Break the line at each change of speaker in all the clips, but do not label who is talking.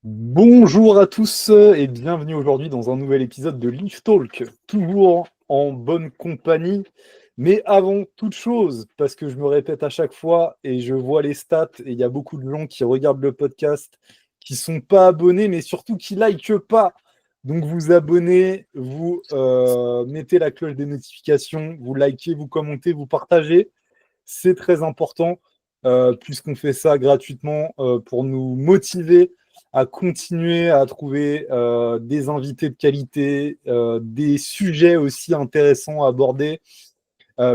Bonjour à tous et bienvenue aujourd'hui dans un nouvel épisode de Leaf Talk, toujours en bonne compagnie. Mais avant toute chose, parce que je me répète à chaque fois et je vois les stats et il y a beaucoup de gens qui regardent le podcast, qui sont pas abonnés, mais surtout qui likent pas. Donc vous abonnez, vous mettez la cloche des notifications, vous likez, vous commentez, vous partagez. C'est très important puisqu'on fait ça gratuitement pour nous motiver à continuer à trouver des invités de qualité, des sujets aussi intéressants à aborder,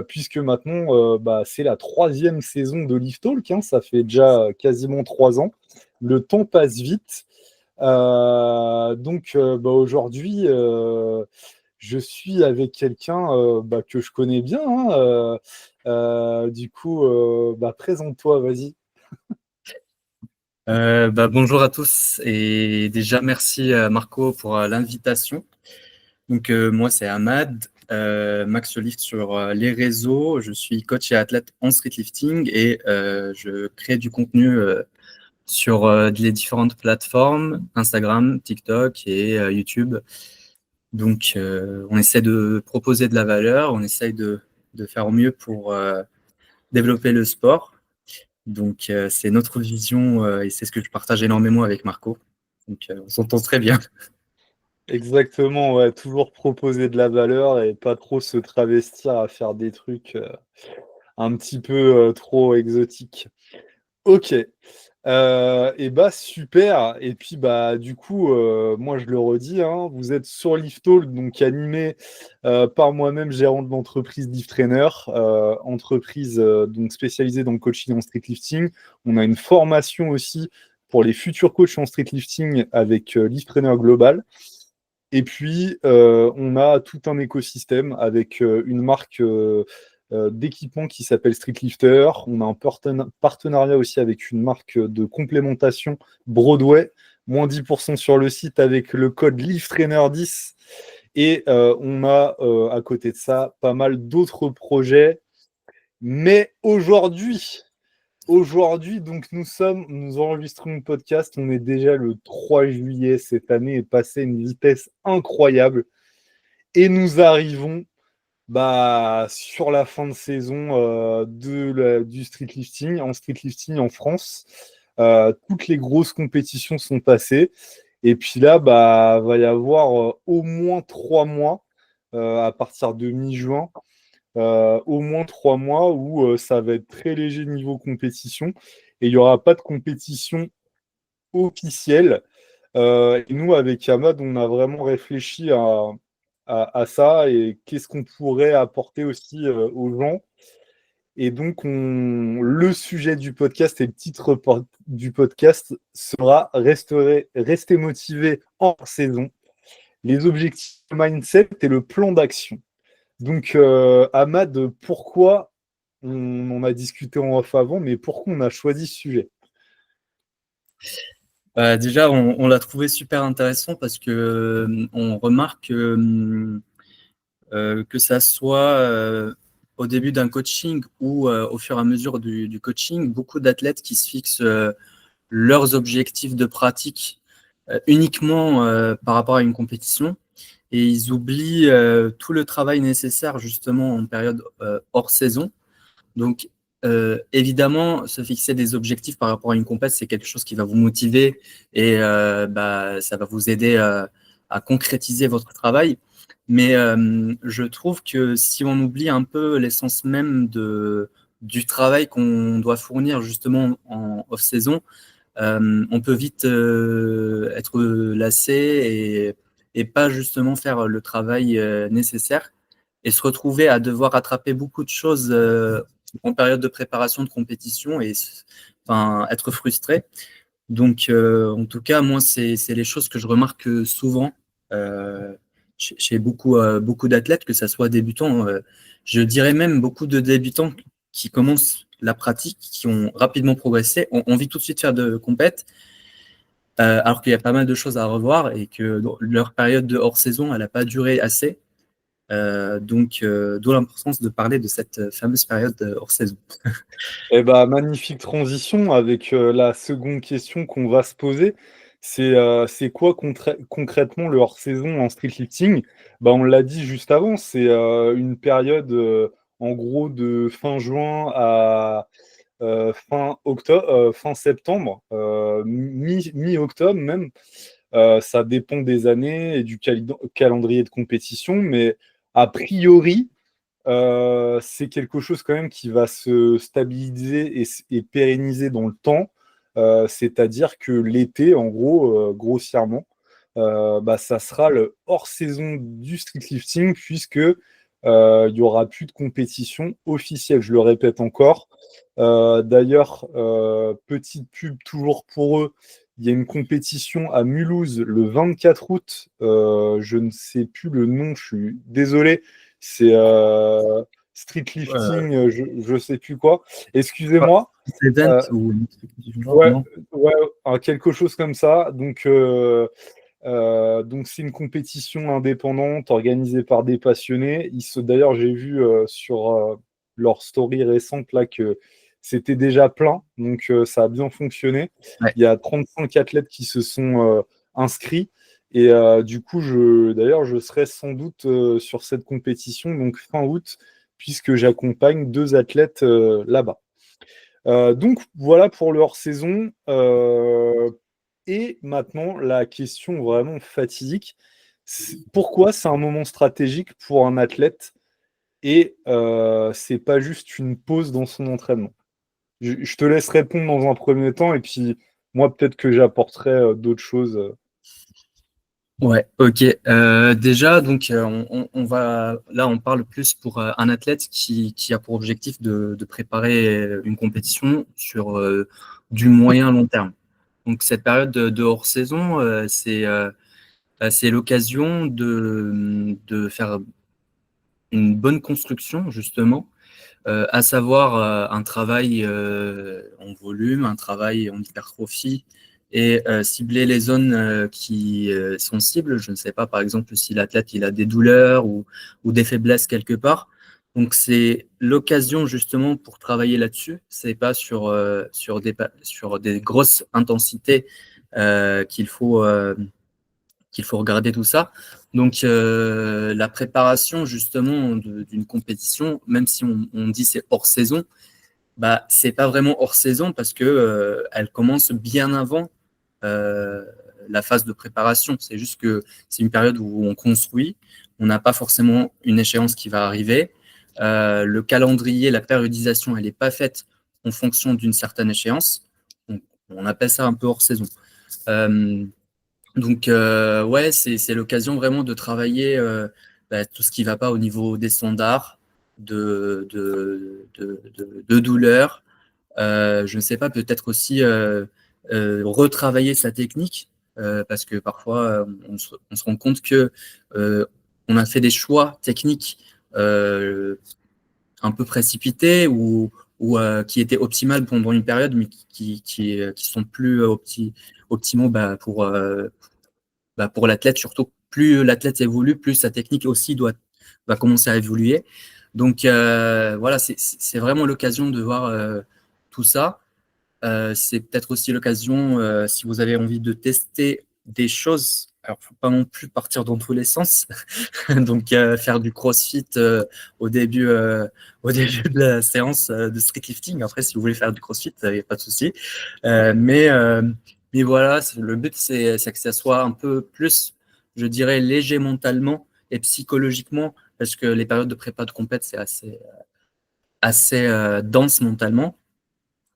puisque maintenant, c'est la troisième saison de Leaf Talk, hein, ça fait déjà quasiment 3 ans. Le temps passe vite. Aujourd'hui, je suis avec quelqu'un que je connais bien, hein, présente-toi, vas-y.
Bonjour à tous et déjà merci Marco pour l'invitation. Moi c'est Ahmad, Max Lift sur les réseaux. Je suis coach et athlète en streetlifting et je crée du contenu sur les différentes plateformes, Instagram, TikTok et YouTube. On essaie de proposer de la valeur, on essaie de faire au mieux pour développer le sport. C'est notre vision et c'est ce que je partage énormément avec Marco. On s'entend très bien.
Exactement, ouais, toujours proposer de la valeur et pas trop se travestir à faire des trucs un petit peu trop exotiques. Ok. Super. Et puis du coup, moi je le redis, hein, vous êtes sur Lift Talk, donc animé par moi-même, gérant de l'entreprise Lift Trainer, entreprise donc spécialisée dans le coaching en street lifting. On a une formation aussi pour les futurs coachs en street lifting avec Lift Trainer Global. Et puis, on a tout un écosystème avec une marque d'équipement qui s'appelle Street Lifter. On a un partenariat aussi avec une marque de complémentation Broadway, moins 10% sur le site avec le code LIFTRAINER10. Et on a à côté de ça pas mal d'autres projets. Mais aujourd'hui, donc nous enregistrons le podcast, on est déjà le 3 juillet, cette année est passée à une vitesse incroyable et nous arrivons sur la fin de saison du streetlifting, en streetlifting en France. Toutes les grosses compétitions sont passées et puis là, va y avoir au moins 3 mois à partir de mi-juin. Au moins 3 mois où ça va être très léger niveau compétition et il n'y aura pas de compétition officielle. Et nous, avec Ahmad, on a vraiment réfléchi à ça et qu'est-ce qu'on pourrait apporter aussi aux gens. Et donc, le sujet du podcast et le titre du podcast sera Rester motivé hors saison, les objectifs mindset et le plan d'action. Donc, Ahmad, pourquoi on en a discuté en off avant, mais pourquoi on a choisi ce sujet?
Déjà, on l'a trouvé super intéressant parce que on remarque que ça soit au début d'un coaching ou au fur et à mesure du coaching, beaucoup d'athlètes qui se fixent leurs objectifs de pratique uniquement par rapport à une compétition et ils oublient tout le travail nécessaire justement en période hors saison. Donc, évidemment, se fixer des objectifs par rapport à une compète, c'est quelque chose qui va vous motiver et ça va vous aider à concrétiser votre travail. Mais je trouve que si on oublie un peu l'essence même du travail qu'on doit fournir justement en off-saison, on peut vite être lassé et pas justement faire le travail nécessaire et se retrouver à devoir rattraper beaucoup de choses en période de préparation de compétition et enfin, être frustré. En tout cas, moi, c'est les choses que je remarque souvent chez beaucoup d'athlètes, que ce soit débutants. Je dirais même beaucoup de débutants qui commencent la pratique, qui ont rapidement progressé, ont envie tout de suite de faire de compète, alors qu'il y a pas mal de choses à revoir et que leur période de hors-saison, elle n'a pas duré assez. D'où l'importance de parler de cette fameuse période hors-saison.
Magnifique transition avec la seconde question qu'on va se poser. C'est quoi concrètement le hors-saison en streetlifting? Bah, on l'a dit juste avant, c'est une période en gros de fin juin à fin septembre, mi-octobre même. Ça dépend des années et du calendrier de compétition, mais a priori, c'est quelque chose quand même qui va se stabiliser et pérenniser dans le temps. C'est-à-dire que l'été, en gros, grossièrement, bah, ça sera le hors-saison du streetlifting puisque il n'y aura plus de compétition officielle. Je le répète encore. D'ailleurs, petite pub toujours pour eux. Il y a une compétition à Mulhouse le 24 août. Je ne sais plus le nom, je suis désolé. C'est street
Euh,
lifting, je sais plus quoi. Excusez-moi.
Event
Euh,
ou un truc du genre,
ouais,
non?
ouais, quelque chose comme ça. Donc c'est une compétition indépendante organisée par des passionnés. D'ailleurs, j'ai vu sur leur story récente là que c'était déjà plein, donc ça a bien fonctionné.
Ouais.
Il y a 35 athlètes qui se sont inscrits. Et du coup, d'ailleurs, je serai sans doute sur cette compétition, donc fin août, puisque j'accompagne 2 athlètes là-bas. Donc voilà pour le hors-saison. Et maintenant, la question vraiment fatidique, pourquoi c'est un moment stratégique pour un athlète et c'est pas juste une pause dans son entraînement? Je te laisse répondre dans un premier temps et puis moi peut-être que j'apporterai d'autres choses.
Ouais, ok. Déjà, donc, on va là, on parle plus pour un athlète qui a pour objectif de préparer une compétition sur du moyen long terme. Donc, cette période de hors-saison, c'est l'occasion de faire une bonne construction, justement, à savoir un travail en volume, un travail en hypertrophie et cibler les zones qui sont cibles. Je ne sais pas, par exemple, si l'athlète il a des douleurs ou des faiblesses quelque part. Donc, c'est l'occasion justement pour travailler là-dessus. C'est pas sur des grosses intensités qu'il faut regarder tout ça. Donc, la préparation justement d'une compétition, même si on dit c'est hors saison, bah c'est pas vraiment hors saison parce que elle commence bien avant euh, la phase de préparation. C'est juste que c'est une période où on construit, on n'a pas forcément une échéance qui va arriver. Le calendrier, la périodisation, elle n'est pas faite en fonction d'une certaine échéance. Donc, on appelle ça un peu hors saison. Euh, donc, ouais, c'est l'occasion vraiment de travailler tout ce qui ne va pas au niveau des standards, de douleur. Je ne sais pas, peut-être aussi retravailler sa technique, parce que parfois, on se rend compte que on a fait des choix techniques un peu précipités ou qui étaient optimales pendant une période, mais qui sont plus optimaux pour l'athlète, surtout plus l'athlète évolue, plus sa technique aussi va commencer à évoluer. Donc voilà, c'est vraiment l'occasion de voir tout ça. C'est peut-être aussi l'occasion, si vous avez envie de tester des choses. Alors, faut pas non plus partir dans tous les sens. Donc, faire du CrossFit au début, euh, au début de la séance de streetlifting. Après, si vous voulez faire du CrossFit, il n'y a pas de souci. Euh, mais, euh, mais voilà, le but, c'est que ça soit un peu plus, je dirais, léger mentalement et psychologiquement, parce que les périodes de prépa de compète, c'est assez dense mentalement.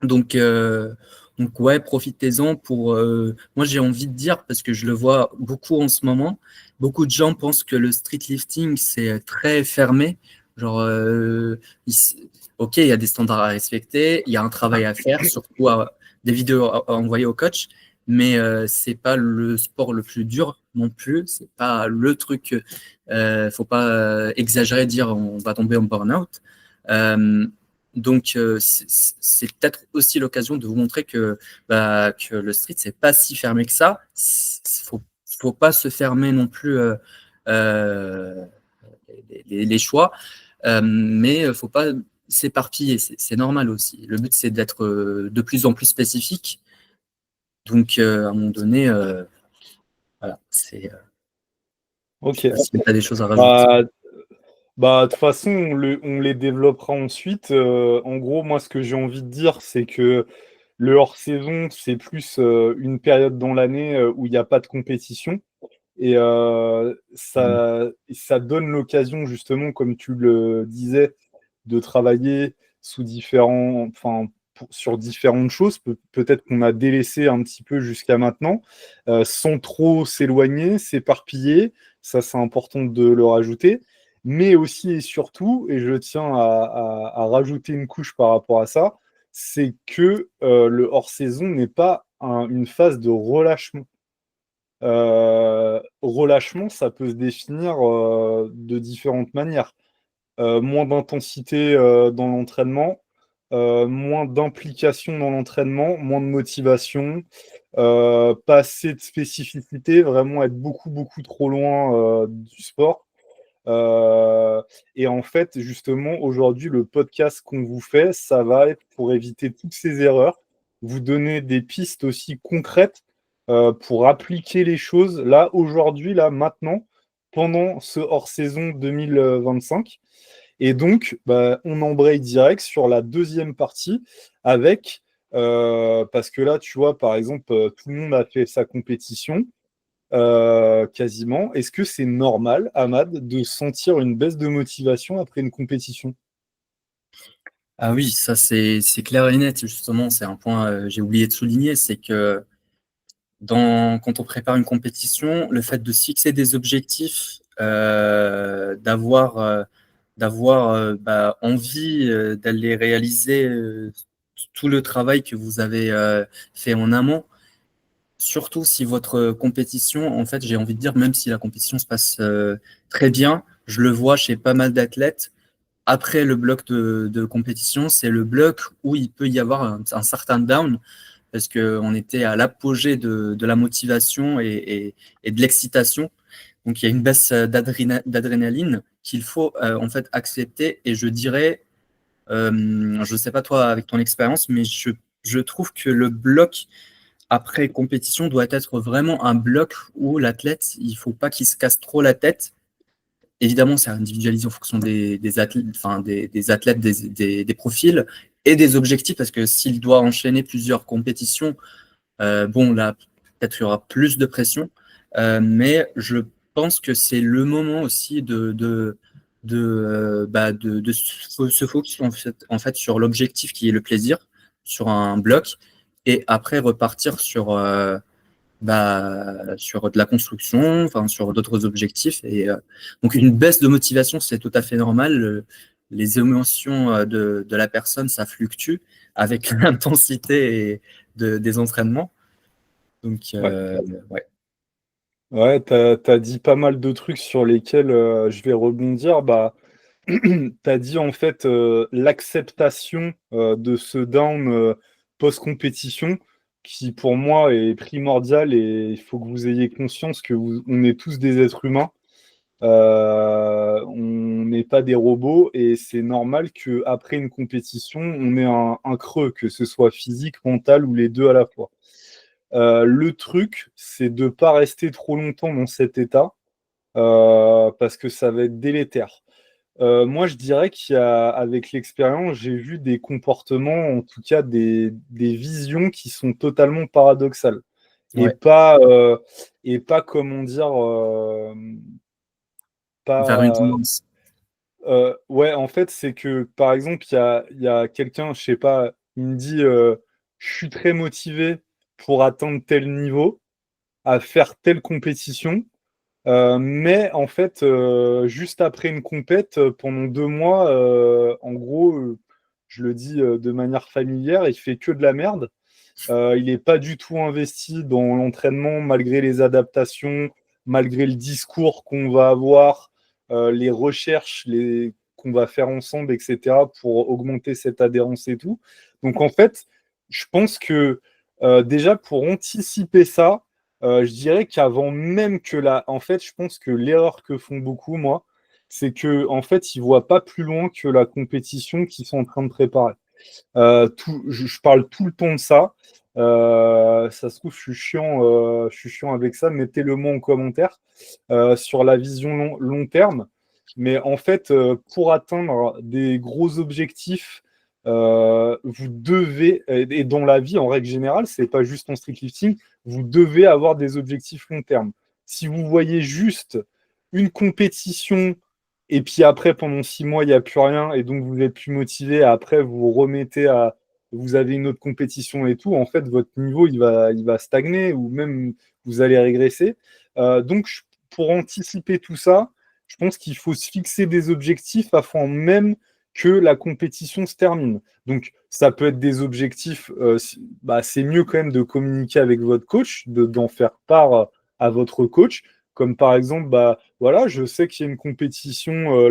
Donc, ouais, profitez-en pour. Moi, j'ai envie de dire, parce que je le vois beaucoup en ce moment, beaucoup de gens pensent que le street lifting, c'est très fermé. Genre, OK, il y a des standards à respecter, il y a un travail à faire, surtout des vidéos à envoyer au coach, mais c'est pas le sport le plus dur non plus. C'est pas le truc. Faut pas exagérer, dire on va tomber en burn-out. Euh, donc, c'est peut-être aussi l'occasion de vous montrer que le street, c'est pas si fermé que ça. Faut pas se fermer non plus euh, les choix, mais faut pas s'éparpiller. C'est normal aussi. Le but, c'est d'être de plus en plus spécifique Donc, à un moment donné, voilà,
Ok.
je sais pas si tu as des choses à rajouter.
Bah, de toute façon, on les développera ensuite. En gros, moi, ce que j'ai envie de dire, c'est que le hors-saison, c'est plus une période dans l'année où il n'y a pas de compétition. Et ça donne l'occasion, justement, comme tu le disais, de travailler sur différentes choses, peut-être qu'on a délaissé un petit peu jusqu'à maintenant, sans trop s'éloigner, s'éparpiller. Ça, c'est important de le rajouter. Mais aussi et surtout, et je tiens à rajouter une couche par rapport à ça, c'est que le hors-saison n'est pas une phase de relâchement. Relâchement, ça peut se définir de différentes manières. Moins d'intensité dans l'entraînement, moins d'implication dans l'entraînement, moins de motivation, pas assez de spécificité, vraiment être beaucoup, beaucoup trop loin du sport. Euh, et en fait, justement, aujourd'hui, le podcast qu'on vous fait, ça va être pour éviter toutes ces erreurs, vous donner des pistes aussi concrètes pour appliquer les choses là, aujourd'hui, là, maintenant, pendant ce hors-saison 2025. Et donc, on embraye direct sur la deuxième partie avec, parce que là, tu vois, par exemple, tout le monde a fait sa compétition quasiment. Est-ce que c'est normal, Ahmad, de sentir une baisse de motivation après une compétition?
Ah oui, ça c'est clair et net, justement, c'est un point j'ai oublié de souligner, c'est que quand on prépare une compétition, le fait de se fixer des objectifs, d'avoir envie d'aller réaliser tout le travail que vous avez fait en amont, surtout si votre compétition, en fait, j'ai envie de dire, même si la compétition se passe très bien, je le vois chez pas mal d'athlètes, après le bloc de compétition, c'est le bloc où il peut y avoir un certain down parce qu'on était à l'apogée de la motivation et de l'excitation. Donc il y a une baisse d'adrénaline qu'il faut en fait accepter. Et je dirais, je ne sais pas toi avec ton expérience, mais je trouve que le bloc après compétition doit être vraiment un bloc où l'athlète, il ne faut pas qu'il se casse trop la tête. Évidemment, c'est individualisé en fonction des athlètes, enfin, des athlètes, des profils et des objectifs, parce que s'il doit enchaîner plusieurs compétitions, bon, là, peut-être il y aura plus de pression, mais je pense que c'est le moment aussi de se focus en fait sur l'objectif qui est le plaisir, sur un bloc, et après repartir sur de la construction, enfin, sur d'autres objectifs. Et donc, une baisse de motivation, c'est tout à fait normal. Les émotions de la personne, ça fluctue avec l'intensité des entraînements. Donc,
Ouais.
ouais.
Ouais, t'as dit pas mal de trucs sur lesquels je vais rebondir. T'as dit en fait l'acceptation de ce down post-compétition qui pour moi est primordial et il faut que vous ayez conscience que on est tous des êtres humains. On n'est pas des robots et c'est normal qu'après une compétition, on ait un creux, que ce soit physique, mental ou les deux à la fois. Le truc, c'est de ne pas rester trop longtemps dans cet état parce que ça va être délétère. Moi, je dirais qu'avec l'expérience, j'ai vu des comportements, en tout cas des visions qui sont totalement paradoxales et
Ouais.
pas comment dire,
Vers une
pas.
tendance.
Ouais, en fait, c'est que par exemple, il y a quelqu'un, je sais pas, il me dit je suis très motivé pour atteindre tel niveau, à faire telle compétition. Mais en fait, juste après une compète, pendant 2 mois, en gros, je le dis de manière familière, il fait que de la merde. Il n'est pas du tout investi dans l'entraînement, malgré les adaptations, malgré le discours qu'on va avoir, les recherches qu'on va faire ensemble, etc., pour augmenter cette adhérence et tout. Donc en fait, je pense que déjà pour anticiper ça, je dirais qu'avant même que la. En fait, je pense que l'erreur que font beaucoup, moi, c'est que en fait, ils ne voient pas plus loin que la compétition qu'ils sont en train de préparer. Je parle tout le temps de ça. Ça se trouve, je suis chiant avec ça. Mettez-le moi en commentaire sur la vision long terme. Mais en fait, pour atteindre des gros objectifs, vous devez, et dans la vie en règle générale, c'est pas juste en street lifting, vous devez avoir des objectifs long terme. Si vous voyez juste une compétition et puis après, pendant 6 mois, il n'y a plus rien et donc vous êtes plus motivé, après vous remettez à, vous avez une autre compétition et tout, en fait, votre niveau, il va stagner ou même vous allez régresser. Donc, pour anticiper tout ça, je pense qu'il faut se fixer des objectifs avant même que la compétition se termine. Donc, ça peut être des objectifs, bah, c'est mieux quand même de communiquer avec votre coach, d'en faire part à votre coach, comme par exemple, bah, voilà, je sais qu'il y a une compétition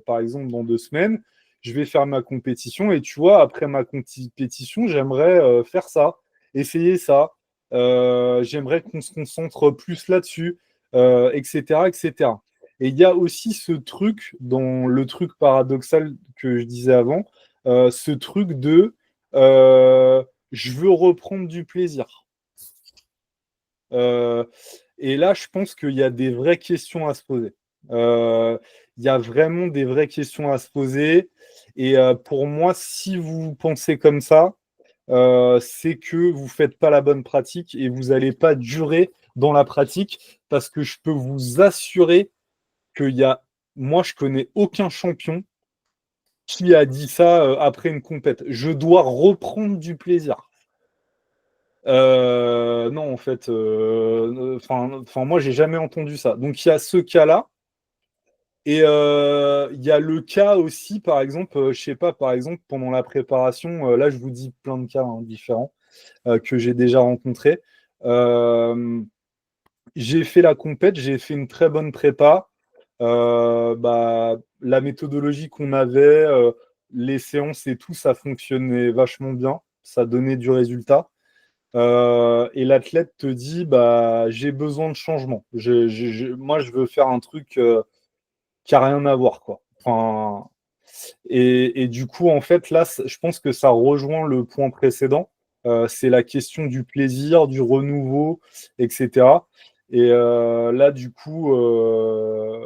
par exemple, dans 2 semaines, je vais faire ma compétition et tu vois, après ma compétition, j'aimerais faire ça, essayer ça. J'aimerais qu'on se concentre plus là-dessus, etc., etc. Et il y a aussi ce truc, dans le truc paradoxal que je disais avant, ce truc de je veux reprendre du plaisir. Euh, et là, je pense qu'il y a des vraies questions à se poser. Il y a vraiment des vraies questions à se poser. Et pour moi, si vous pensez comme ça, c'est que vous ne faites pas la bonne pratique et vous n'allez pas durer dans la pratique parce que je peux vous assurer qu'il y a, moi, je connais aucun champion qui a dit ça après une compète. Je dois reprendre du plaisir. Non, en fait, moi, j'ai jamais entendu ça. Donc, il y a ce cas-là. Et il y a le cas aussi, par exemple, je sais pas, par exemple, pendant la préparation, là, je vous dis plein de cas différents que j'ai déjà rencontrés. Euh, j'ai fait la compète, j'ai fait une très bonne prépa. Bah, la méthodologie qu'on avait, les séances et tout, ça fonctionnait vachement bien. Ça donnait du résultat. Et l'athlète te dit, bah, j'ai besoin de changement. Moi, je veux faire un truc qui n'a rien à voir, quoi. Enfin, et du coup, en fait, là, je pense que ça rejoint le point précédent. C'est la question du plaisir, du renouveau, etc. Et là, du coup,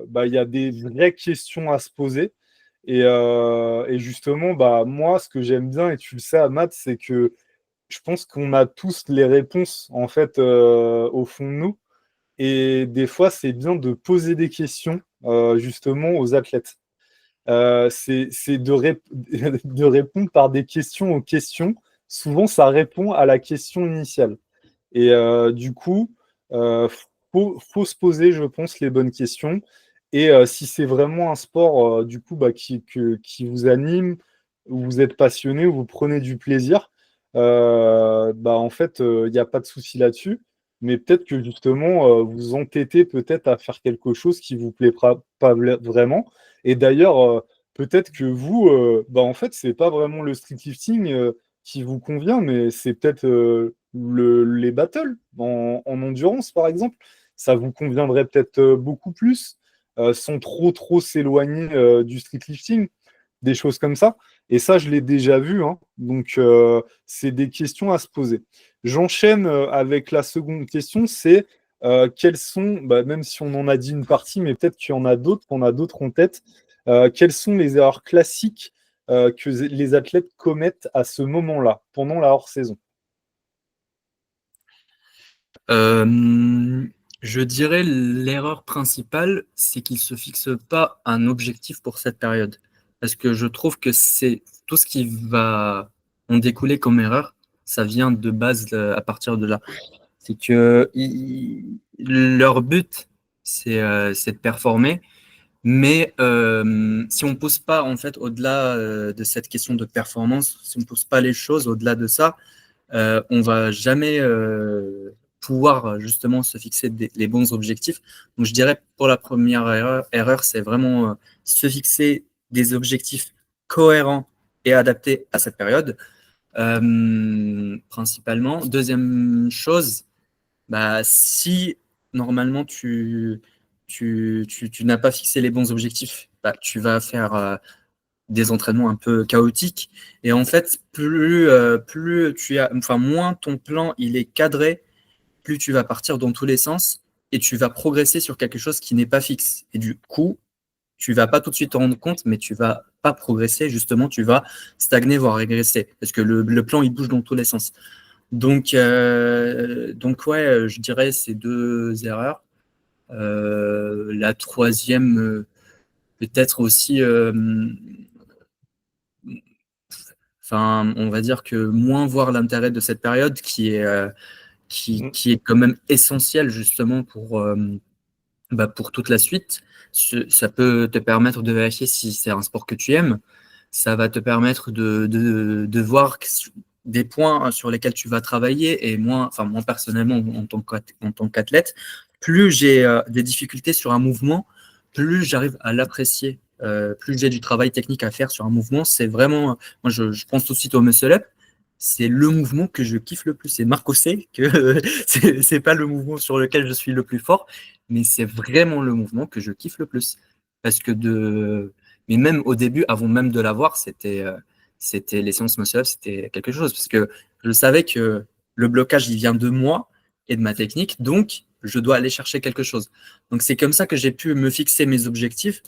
bah, il y a des vraies questions à se poser. Et justement, bah, moi, ce que j'aime bien, et tu le sais, Amat, c'est que je pense qu'on a tous les réponses, en fait, au fond de nous. Et des fois, c'est bien de poser des questions, justement, aux athlètes. C'est de répondre par des questions aux questions. Souvent, ça répond à la question initiale. Et du coup, faut se poser, je pense, les bonnes questions. Et si c'est vraiment un sport, du coup, bah, qui vous anime, où vous êtes passionné, où vous prenez du plaisir, bah, en fait, il n'y a pas de souci là-dessus. Mais peut-être que justement, vous entêtez peut-être à faire quelque chose qui vous plaît pas vraiment. Et d'ailleurs, peut-être que vous, bah, en fait, c'est pas vraiment le street lifting qui vous convient, mais c'est peut-être les battles en endurance, par exemple. Ça vous conviendrait peut-être beaucoup plus, sans trop s'éloigner du street lifting, des choses comme ça. Et ça, je l'ai déjà vu, hein. Donc, c'est des questions à se poser. J'enchaîne avec la seconde question, c'est quelles sont, bah, même si on en a dit une partie, mais peut-être qu'il y en a d'autres, qu'on a d'autres en tête, quelles sont les erreurs classiques que les athlètes commettent à ce moment-là, pendant la hors-saison?
Je dirais l'erreur principale, c'est qu'ils ne se fixent pas un objectif pour cette période. Parce que je trouve que c'est tout ce qui va en découler comme erreur, ça vient de base à partir de là. C'est que leur but, c'est de performer. Mais si on ne pose pas, en fait, au-delà de cette question de performance, si on ne pose pas les choses au-delà de ça, on va jamais pouvoir justement se fixer les bons objectifs. Donc je dirais pour la première erreur c'est vraiment se fixer des objectifs cohérents et adaptés à cette période, principalement. Deuxième chose, bah, si normalement tu n'as pas fixé les bons objectifs, bah, tu vas faire des entraînements un peu chaotiques. Et en fait, plus tu as, enfin, moins ton plan il est cadré, plus tu vas partir dans tous les sens et tu vas progresser sur quelque chose qui n'est pas fixe. Et du coup, tu vas pas tout de suite te rendre compte, mais tu vas pas progresser, justement, tu vas stagner, voire régresser, parce que le plan, il bouge dans tous les sens. Donc ouais, je dirais ces deux erreurs. La troisième, peut-être aussi, enfin, on va dire que moins voir l'intérêt de cette période qui est quand même essentielle justement pour toute la suite. Ça peut te permettre de vérifier si c'est un sport que tu aimes. Ça va te permettre de voir des points sur lesquels tu vas travailler. Et moi, enfin, moi personnellement, en tant qu'athlète, plus j'ai des difficultés sur un mouvement, plus j'arrive à l'apprécier. Plus j'ai du travail technique à faire sur un mouvement, c'est vraiment. Moi, je pense tout de suite au muscle-up. C'est le mouvement que je kiffe le plus. Et Marco sait que c'est pas le mouvement sur lequel je suis le plus fort, mais c'est vraiment le mouvement que je kiffe le plus. Parce que mais même au début, avant même de l'avoir, c'était les séances muscle-up, c'était quelque chose. Parce que je savais que le blocage, il vient de moi et de ma technique, donc je dois aller chercher quelque chose. Donc c'est comme ça que j'ai pu me fixer mes objectifs.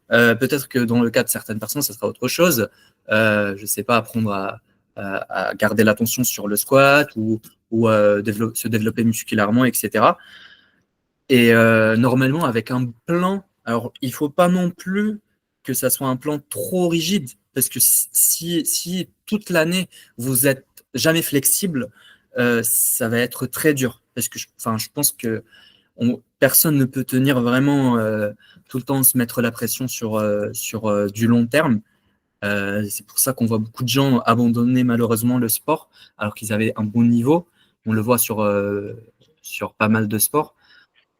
Peut-être que dans le cas de certaines personnes, ça sera autre chose. Je ne sais pas, apprendre à garder l'attention sur le squat ou se développer musculairement, etc. Et normalement, avec un plan, alors il ne faut pas non plus que ça soit un plan trop rigide, parce que si toute l'année, vous êtes jamais flexible, ça va être très dur. Parce que je pense que personne ne peut tenir vraiment tout le temps se mettre la pression sur du long terme. C'est pour ça qu'on voit beaucoup de gens abandonner malheureusement le sport alors qu'ils avaient un bon niveau. On le voit sur pas mal de sports.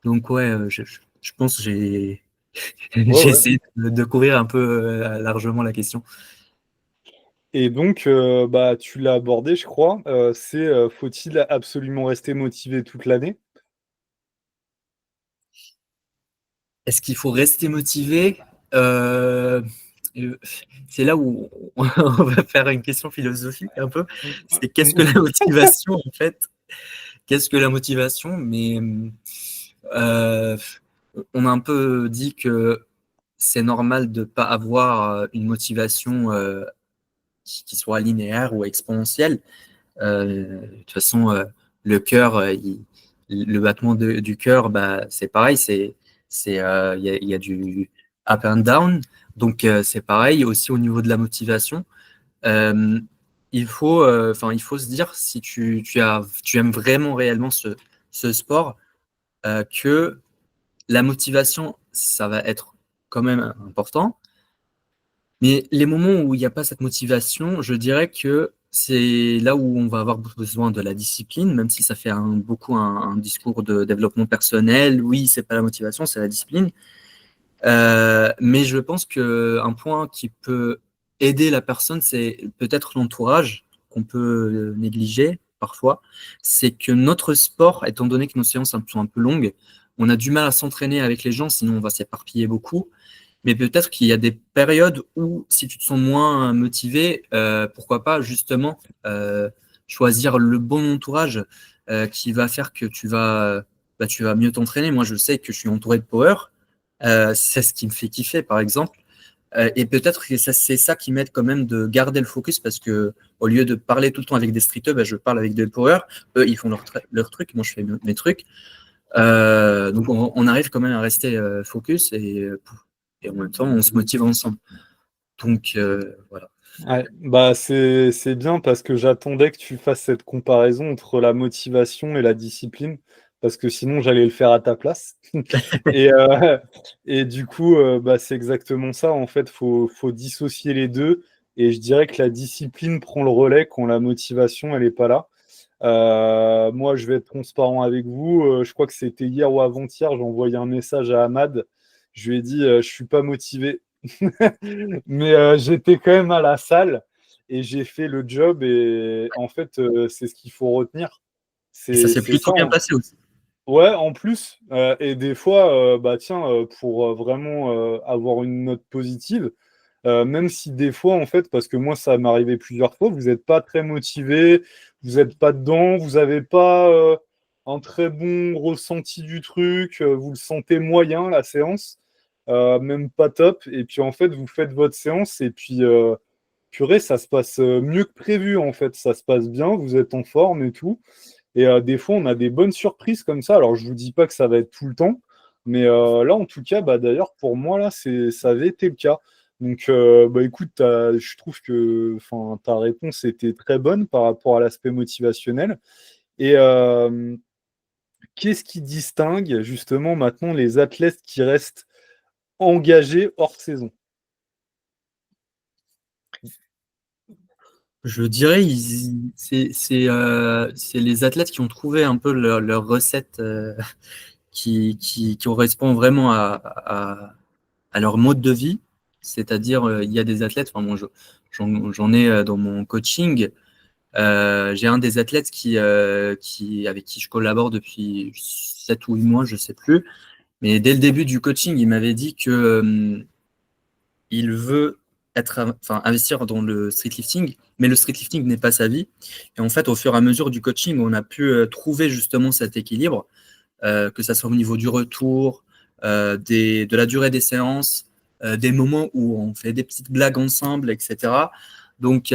Donc ouais, je pense que
Ouais,
j'ai
ouais.
essayé de couvrir un peu largement la question.
Et donc, bah, tu l'as abordé, je crois. Faut-il absolument rester motivé toute l'année?
Est-ce qu'il faut rester motivé? Euh, euh, c'est là où on va faire une question philosophique un peu. C'est qu'est-ce que la motivation en fait? Qu'est-ce que la motivation? Mais euh, on a un peu dit que c'est normal de ne pas avoir une motivation qui soit linéaire ou exponentielle. De toute façon, le cœur, le battement du cœur, bah, c'est pareil, il y a du up and down. Donc, c'est pareil aussi au niveau de la motivation. Euh, il faut se dire si tu aimes vraiment réellement ce sport, que la motivation, ça va être quand même important. Mais les moments où il n'y a pas cette motivation, je dirais que c'est là où on va avoir besoin de la discipline, même si ça fait beaucoup un discours de développement personnel. Oui, c'est pas la motivation, c'est la discipline. Mais je pense qu'un point qui peut aider la personne, c'est peut-être l'entourage qu'on peut négliger parfois. C'est que notre sport, étant donné que nos séances sont un peu longues, on a du mal à s'entraîner avec les gens, sinon on va s'éparpiller beaucoup. Mais peut-être qu'il y a des périodes où, si tu te sens moins motivé, pourquoi pas justement choisir le bon entourage qui va faire que tu vas mieux t'entraîner. Moi, je sais que je suis entouré de power. C'est ce qui me fait kiffer, par exemple. Et peut-être que c'est ça qui m'aide quand même de garder le focus parce que au lieu de parler tout le temps avec des streeteux, bah, je parle avec des power. Eux, ils font leur truc, moi je fais mes trucs. Donc on arrive quand même à rester focus et en même temps on se motive ensemble. Donc voilà.
Ouais, bah c'est bien parce que j'attendais que tu fasses cette comparaison entre la motivation et la discipline, parce que sinon j'allais le faire à ta place. Et, euh, et du coup, bah, c'est exactement ça. En fait, faut dissocier les deux. Et je dirais que la discipline prend le relais quand la motivation, elle n'est pas là. Moi, je vais être transparent avec vous. Je crois que c'était hier ou avant-hier, j'ai envoyé un message à Ahmad. Je lui ai dit, je suis pas motivé. Mais j'étais quand même à la salle et j'ai fait le job. Et en fait, c'est ce qu'il faut retenir.
Et ça s'est
C'est
plutôt
ça.
bien passé aussi.
Ouais, en plus, et des fois, bah tiens, pour vraiment avoir une note positive, Même si des fois, en fait, parce que moi, ça m'est arrivé plusieurs fois, vous n'êtes pas très motivé, vous n'êtes pas dedans, vous n'avez pas un très bon ressenti du truc, vous le sentez moyen, la séance, même pas top. Et puis, en fait, vous faites votre séance et puis, purée, ça se passe mieux que prévu, en fait. Ça se passe bien, vous êtes en forme et tout. Et des fois, on a des bonnes surprises comme ça. Alors, je vous dis pas que ça va être tout le temps, mais là, en tout cas, bah, d'ailleurs, pour moi, là, ça avait été le cas. Donc, bah, écoute, je trouve que enfin, ta réponse était très bonne par rapport à l'aspect motivationnel. Et qu'est-ce qui distingue justement maintenant les athlètes qui restent engagés hors saison?
Je dirais c'est les athlètes qui ont trouvé un peu leur recette qui correspond vraiment à leur mode de vie. C'est-à-dire, il y a des athlètes, enfin, j'en ai dans mon coaching. J'ai un des athlètes avec qui je collabore depuis 7 ou 8 mois, je ne sais plus. Mais dès le début du coaching, il m'avait dit que il veut investir dans le streetlifting, mais le streetlifting n'est pas sa vie. Et en fait, au fur et à mesure du coaching, on a pu trouver justement cet équilibre, que ça soit au niveau du retour, de la durée des séances, des moments où on fait des petites blagues ensemble, etc. Donc,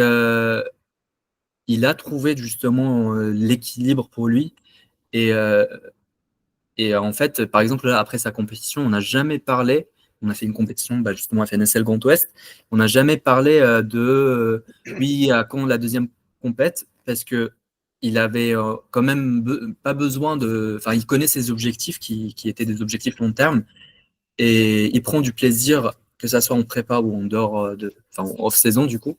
il a trouvé justement l'équilibre pour lui. Et, euh, et en fait, par exemple, là, après sa compétition, on n'a jamais parlé. On a fait une compétition justement à FNSL Grand Ouest. On n'a jamais parlé oui, à quand la deuxième compète, parce que il avait quand même pas besoin de. Enfin, il connaît ses objectifs qui étaient des objectifs long terme et il prend du plaisir, que ça soit en prépa ou en dehors enfin, en off-saison du coup.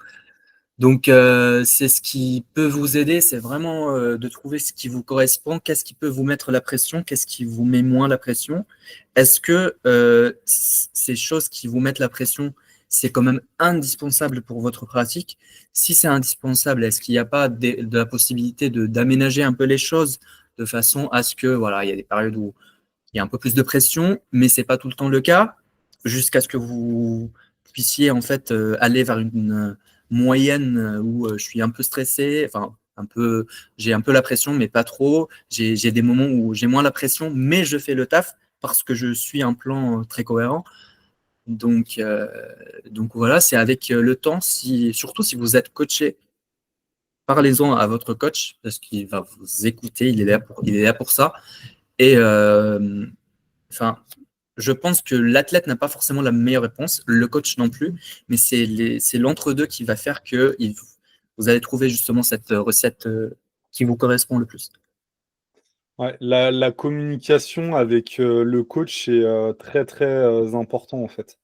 Donc, c'est ce qui peut vous aider, c'est vraiment de trouver ce qui vous correspond, qu'est-ce qui peut vous mettre la pression, qu'est-ce qui vous met moins la pression. Est-ce que ces choses qui vous mettent la pression, c'est quand même indispensable pour votre pratique? Si c'est indispensable, est-ce qu'il n'y a pas de la possibilité d'aménager un peu les choses de façon à ce que, voilà, il y a des périodes où il y a un peu plus de pression, mais c'est pas tout le temps le cas, jusqu'à ce que vous puissiez en fait aller vers une moyenne où je suis un peu stressé, enfin un peu, j'ai un peu la pression, mais pas trop. J'ai des moments où j'ai moins la pression, mais je fais le taf parce que je suis un plan très cohérent. Donc, donc voilà, c'est avec le temps, surtout si vous êtes coaché, parlez-en à votre coach parce qu'il va vous écouter, il est là pour ça. Et enfin, je pense que l'athlète n'a pas forcément la meilleure réponse, le coach non plus, mais c'est l'entre-deux qui va faire que vous allez trouver justement cette recette qui vous correspond le plus.
Ouais, la communication avec le coach est très très important en fait.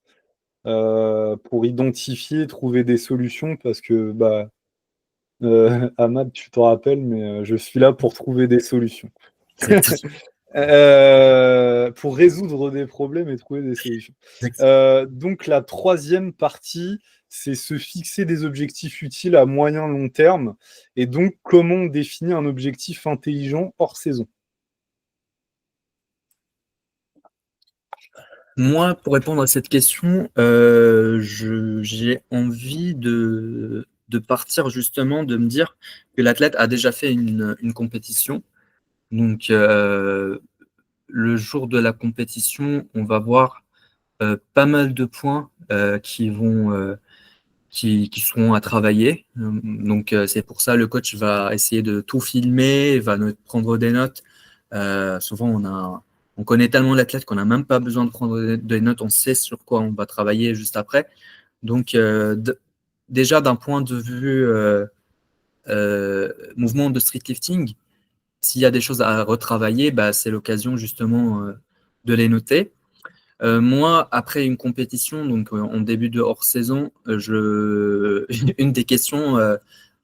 Pour identifier, trouver des solutions parce que bah Ahmad, tu te rappelles, mais je suis là pour trouver des solutions.
Exact.
Pour résoudre des problèmes et trouver des solutions.
Exact.
Donc la troisième partie, c'est se fixer des objectifs utiles à moyen long terme. Et donc, comment on définit un objectif intelligent hors saison?
Moi, pour répondre à cette question, j'ai envie de partir justement, de me dire que l'athlète a déjà fait une compétition. Donc, le jour de la compétition, on va voir pas mal de points qui seront à travailler. Donc, c'est pour ça le coach va essayer de tout filmer, va prendre des notes. Souvent, on connaît tellement l'athlète qu'on n'a même pas besoin de prendre des notes, on sait sur quoi on va travailler juste après. Donc, déjà d'un point de vue mouvement de street lifting, s'il y a des choses à retravailler, bah, c'est l'occasion justement de les noter. Moi, après une compétition, donc en début de hors-saison, une des questions,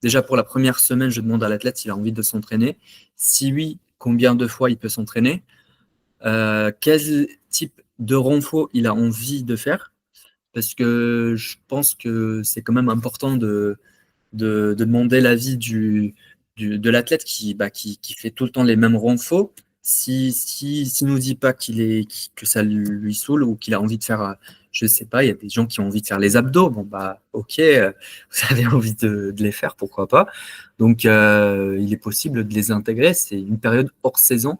déjà pour la première semaine, je demande à l'athlète s'il a envie de s'entraîner. Si oui, combien de fois il peut s'entraîner? Quel type de renfort il a envie de faire? Parce que je pense que c'est quand même important de demander l'avis de l'athlète qui fait tout le temps les mêmes renforts. S'il nous dit pas que ça lui saoule ou qu'il a envie de faire je sais pas, il y a des gens qui ont envie de faire les abdos. Bon, bah, ok, vous avez envie de les faire, pourquoi pas. Donc, il est possible de les intégrer. C'est une période hors saison.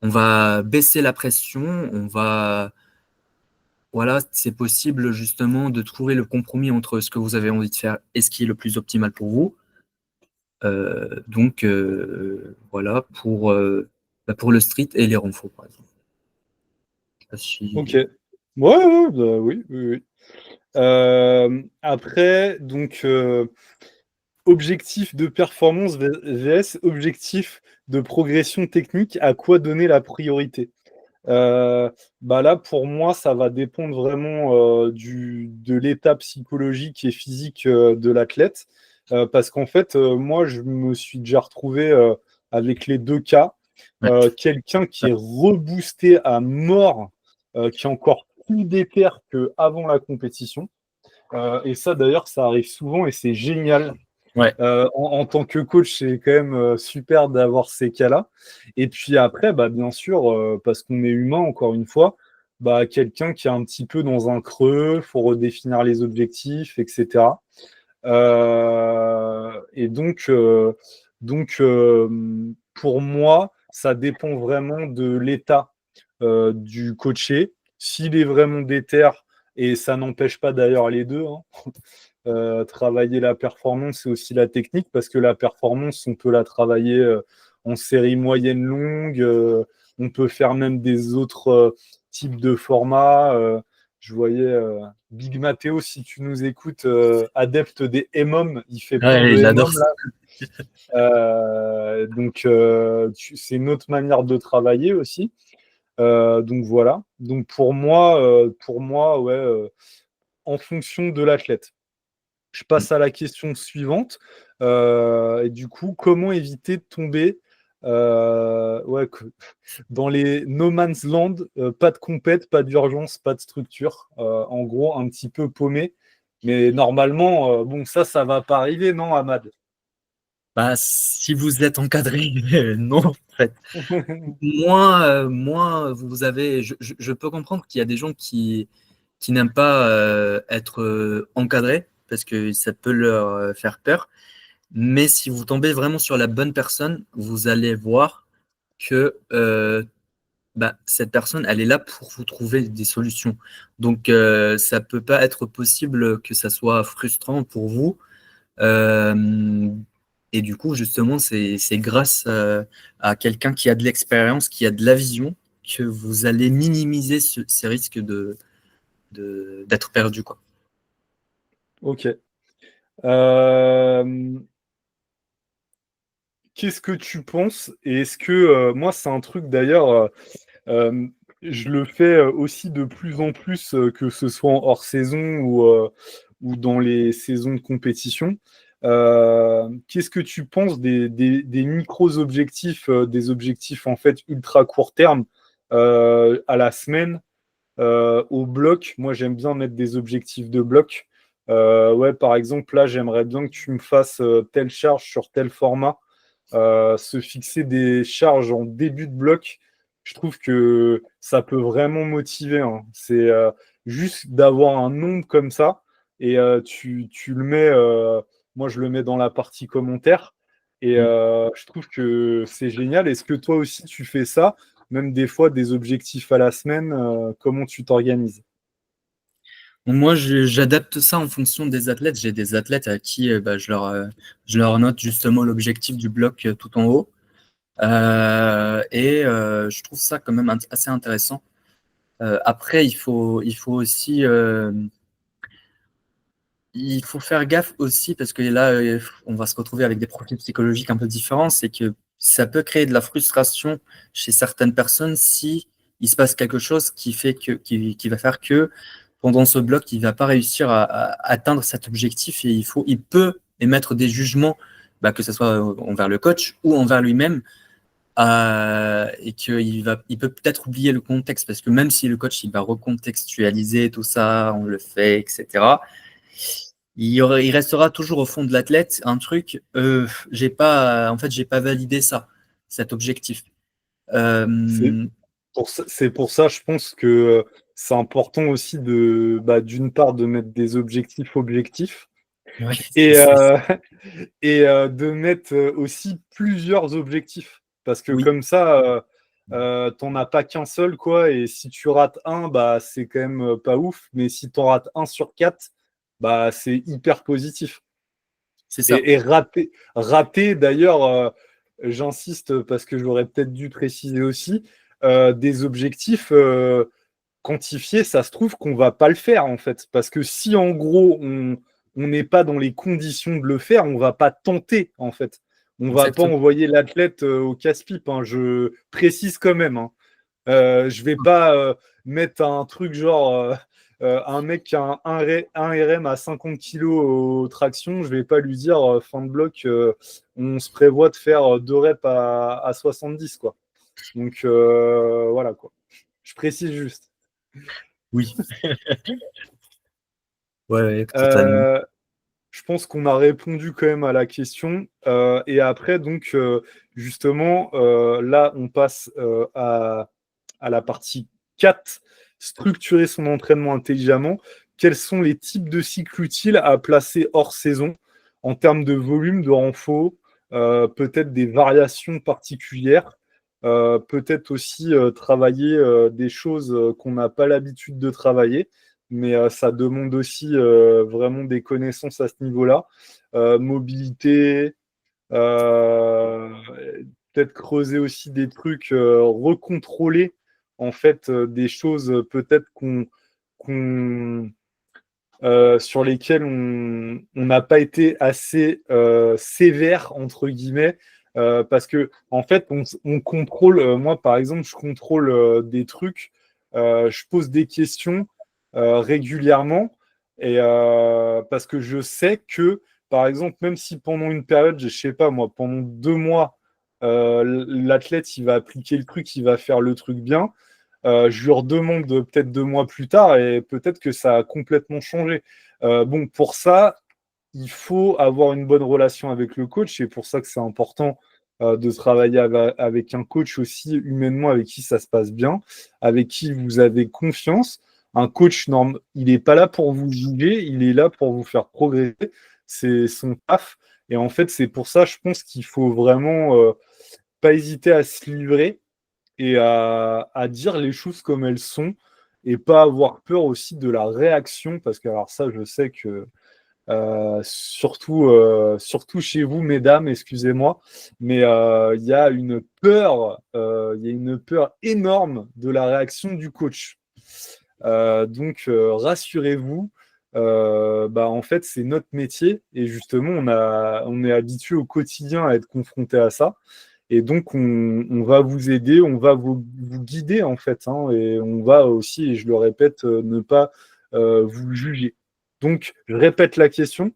On va baisser la pression, voilà, c'est possible justement de trouver le compromis entre ce que vous avez envie de faire et ce qui est le plus optimal pour vous. Donc, voilà, pour le street et les renforts, par exemple.
Ok. Ouais, bah oui, oui, oui. Après, donc, objectif de performance vs objectif de progression technique, à quoi donner la priorité? Bah là, pour moi, ça va dépendre vraiment de l'état psychologique et physique de l'athlète. Parce qu'en fait, moi, je me suis déjà retrouvé avec les deux cas.
Ouais.
Quelqu'un qui est reboosté à mort, qui est encore plus déter qu'avant la compétition. Et ça, d'ailleurs, ça arrive souvent et c'est génial.
Ouais.
En tant que coach, c'est quand même super d'avoir ces cas-là. Et puis après, bah, bien sûr, parce qu'on est humain, encore une fois, bah, quelqu'un qui est un petit peu dans un creux, il faut redéfinir les objectifs, etc. Et pour moi, ça dépend vraiment de l'état du coaché. S'il est vraiment déter, et ça n'empêche pas d'ailleurs les deux, hein, travailler la performance et aussi la technique, parce que la performance, on peut la travailler en série moyenne longue, on peut faire même des autres types de formats. Je voyais Big Matteo, si tu nous écoutes, adepte des EMOM, il fait plein
Ouais,
de
il adore
EMOM
ça.
là. Donc c'est une autre manière de travailler aussi. Donc voilà. Donc pour moi ouais, en fonction de l'athlète. Je passe à la question suivante. Et du coup, comment éviter de tomber ouais, dans les no man's land, pas de compète, pas d'urgence, pas de structure. En gros, un petit peu paumé. Mais normalement, bon, ça va pas arriver, non, Ahmad?
Bah, si vous êtes encadré, non, en fait. Moins vous avez. Je peux comprendre qu'il y a des gens qui n'aiment pas être encadrés parce que ça peut leur faire peur. Mais si vous tombez vraiment sur la bonne personne, vous allez voir que bah, cette personne, elle est là pour vous trouver des solutions. Donc, ça peut pas être possible que ça soit frustrant pour vous. Euh, et du coup, justement, c'est grâce à quelqu'un qui a de l'expérience, qui a de la vision, que vous allez minimiser ces risques d'être perdu, quoi.
Ok. Euh, Qu'est-ce que tu penses? Et est-ce que, moi, c'est un truc d'ailleurs, euh, je le fais aussi de plus en plus, que ce soit en hors saison ou dans les saisons de compétition. Qu'est-ce que tu penses des micros-objectifs, des objectifs en fait ultra court terme à la semaine, au bloc? Moi, j'aime bien mettre des objectifs de bloc. Ouais, par exemple, là, j'aimerais bien que tu me fasses telle charge sur tel format, se fixer des charges en début de bloc. Je trouve que ça peut vraiment motiver, hein. C'est juste d'avoir un nombre comme ça et tu le mets, moi je le mets dans la partie commentaire et je trouve que c'est génial. Est-ce que toi aussi tu fais ça, même des fois des objectifs à la semaine, comment tu t'organises?
Donc, moi, j'adapte ça en fonction des athlètes. J'ai des athlètes à qui bah, je leur note justement l'objectif du bloc tout en haut. Et je trouve ça quand même assez intéressant. Après, il faut aussi il faut faire gaffe aussi parce que là, on va se retrouver avec des profils psychologiques un peu différents. C'est que ça peut créer de la frustration chez certaines personnes si il se passe quelque chose qui va faire que pendant ce bloc, il ne va pas réussir à atteindre cet objectif et il peut émettre des jugements, bah, que ce soit envers le coach ou envers lui-même, et il peut peut-être oublier le contexte parce que même si le coach il va recontextualiser tout ça, on le fait, etc. Il restera toujours au fond de l'athlète un truc. En fait, j'ai pas validé ça, cet objectif.
C'est
Euh,
C'est pour ça, je pense que c'est important aussi d'une part, de mettre des objectifs
Ouais,
et,
c'est ça.
de mettre aussi plusieurs objectifs. Parce que
Oui,
comme ça, t'en as pas qu'un seul, quoi. Et si tu rates un, bah, c'est quand même pas ouf. Mais si t'en rates un sur quatre, bah, c'est hyper positif.
c'est ça.
Et rater d'ailleurs, j'insiste parce que j'aurais peut-être dû préciser aussi, des objectifs quantifiés, ça se trouve qu'on va pas le faire en fait. Parce que si en gros on n'est pas dans les conditions de le faire, on va pas tenter en fait. On va pas
Exactement.
envoyer l'athlète au casse-pipe, hein. Je précise quand même, hein. Je vais pas mettre un truc genre un mec qui a un RM à 50 kilos aux tractions, je vais pas lui dire fin de bloc, on se prévoit de faire 2 reps à 70, quoi. Donc voilà, quoi. Je précise juste.
Oui, ouais, totalement.
Euh, je pense qu'on a répondu quand même à la question. Et après, donc, justement, là, on passe à la partie 4, structurer son entraînement intelligemment. Quels sont les types de cycles utiles à placer hors saison en termes de volume, de renfort, peut-être des variations particulières, peut-être aussi travailler des choses qu'on n'a pas l'habitude de travailler, mais ça demande aussi vraiment des connaissances à ce niveau-là. Mobilité, euh, peut-être creuser aussi des trucs, recontrôler en fait des choses peut-être qu'on sur lesquelles on n'a pas été assez sévère entre guillemets, parce que en fait on contrôle, moi par exemple je contrôle des trucs, je pose des questions régulièrement, et parce que je sais que par exemple même si pendant une période, je sais pas moi, pendant 2 mois l'athlète il va appliquer le truc, il va faire le truc bien, je lui redemande peut-être 2 mois plus tard et peut-être que ça a complètement changé. Bon, pour ça, il faut avoir une bonne relation avec le coach, et pour ça que c'est important de travailler avec un coach aussi humainement, avec qui ça se passe bien, avec qui vous avez confiance. Un coach, il n'est pas là pour vous juger, il est là pour vous faire progresser. C'est son taf. Et en fait, c'est pour ça, je pense qu'il faut vraiment pas hésiter à se livrer et à dire les choses comme elles sont, et pas avoir peur aussi de la réaction, parce que alors ça, je sais que surtout chez vous, mesdames, excusez-moi, mais il y a une peur énorme de la réaction du coach. Donc, rassurez-vous, en fait, c'est notre métier, et justement, on est habitué au quotidien à être confronté à ça. Et donc, on va vous aider, on va vous guider, en fait, hein, et on va aussi, et je le répète, ne pas vous juger. Donc, je répète la question.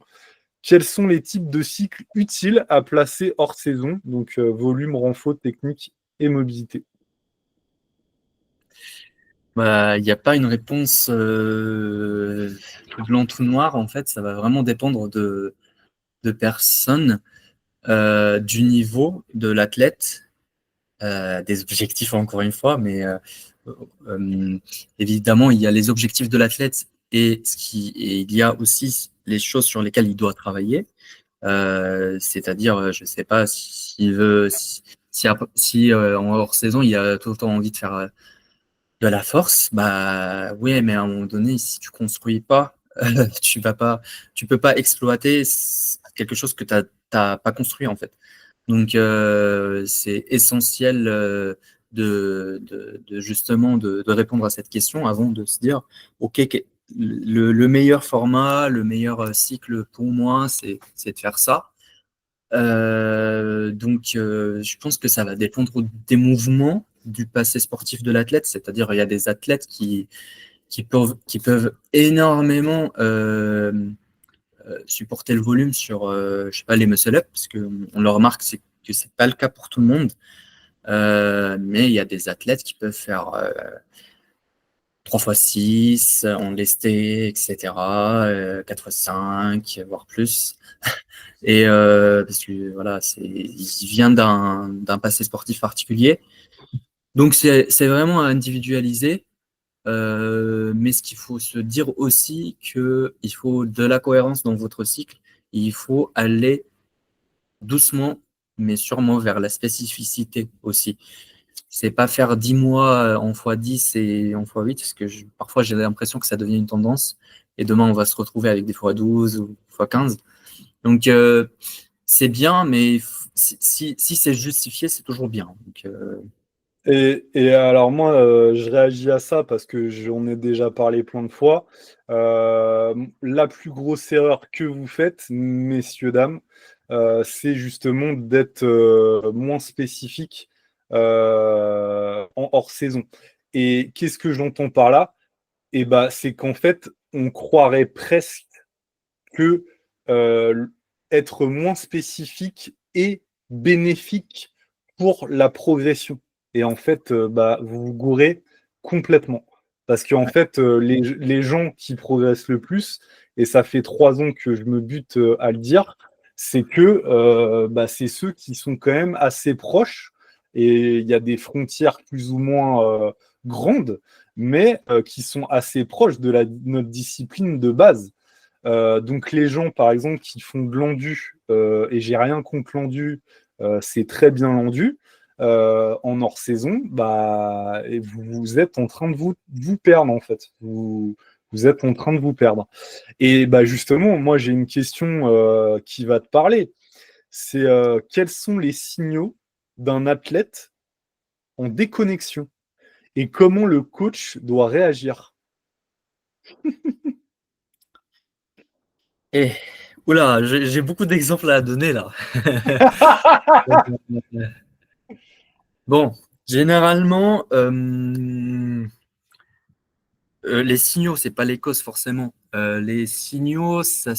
Quels sont les types de cycles utiles à placer hors saison? Donc, volume, renfort, technique et mobilité.
Bah, il n'y a pas une réponse tout blanc, tout noir. En fait, ça va vraiment dépendre de personnes, du niveau de l'athlète, des objectifs encore une fois, mais évidemment, il y a les objectifs de l'athlète et il y a aussi les choses sur lesquelles il doit travailler. C'est-à-dire, je ne sais pas s'il veut, si en hors saison, il a tout le temps envie de faire de la force, bah ouais, mais à un moment donné, si tu construis pas, tu peux pas exploiter quelque chose que t'as pas construit en fait. Donc c'est essentiel justement de répondre à cette question avant de se dire, ok, le meilleur format, le meilleur cycle pour moi, c'est de faire ça. Je pense que ça va dépendre des mouvements du passé sportif de l'athlète, c'est-à-dire il y a des athlètes qui peuvent énormément supporter le volume sur, je sais pas, les muscle-up, parce qu'on le remarque que c'est pas le cas pour tout le monde, mais il y a des athlètes qui peuvent faire 3 fois 6 en lesté, etc., 4 fois 5, voire plus. Et parce que voilà, il vient d'un passé sportif particulier. Donc, c'est vraiment individualisé. Mais ce qu'il faut se dire aussi, qu'il faut de la cohérence dans votre cycle. Il faut aller doucement, mais sûrement vers la spécificité aussi. C'est pas faire 10 mois en x10 et en x8, parce que parfois j'ai l'impression que ça devient une tendance. Et demain, on va se retrouver avec des x12 ou x15. Donc, c'est bien, mais si c'est justifié, c'est toujours bien. Donc,
Et alors moi, je réagis à ça parce que j'en ai déjà parlé plein de fois. La plus grosse erreur que vous faites, messieurs, dames, c'est justement d'être moins spécifique en hors saison. Et qu'est-ce que j'entends par là? Et bah, c'est qu'en fait, on croirait presque que euh, être moins spécifique est bénéfique pour la progression. Et en fait, bah, vous vous gourrez complètement. Parce qu'en
ouais.
fait, les gens qui progressent le plus, et ça fait 3 ans que je me bute à le dire, c'est que bah, c'est ceux qui sont quand même assez proches. Et il y a des frontières plus ou moins grandes, mais qui sont assez proches de notre discipline de base. Donc les gens, par exemple, qui font de l'endu, et j'ai rien contre l'endu, c'est très bien l'endu, en hors saison, bah, et vous êtes en train de vous perdre, en fait. Vous êtes en train de vous perdre. Et bah, justement, moi, j'ai une question qui va te parler. C'est quels sont les signaux d'un athlète en déconnexion et comment le coach doit réagir?
Et, oula, j'ai beaucoup d'exemples à donner là. Bon, généralement, les signaux, c'est pas les causes forcément. Les signaux, ça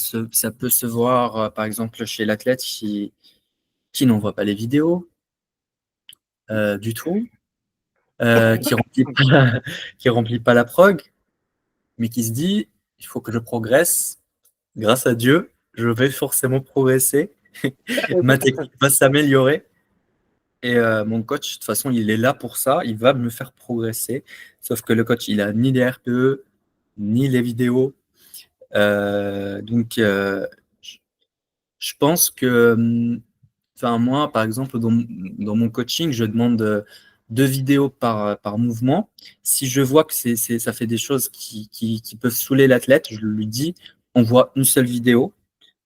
peut se voir, par exemple, chez l'athlète qui n'envoie pas les vidéos du tout, qui remplit pas, qui remplit pas la prog, mais qui se dit, il faut que je progresse. Grâce à Dieu, je vais forcément progresser. Ma technique va s'améliorer. Et mon coach, de toute façon, il est là pour ça. Il va me faire progresser. Sauf que le coach, il a ni les RPE, ni les vidéos. Donc, je je pense que, enfin, moi, par exemple, dans mon coaching, je demande 2 vidéos par mouvement. Si je vois que ça fait des choses qui peuvent saouler l'athlète, je lui dis, on voit une seule vidéo.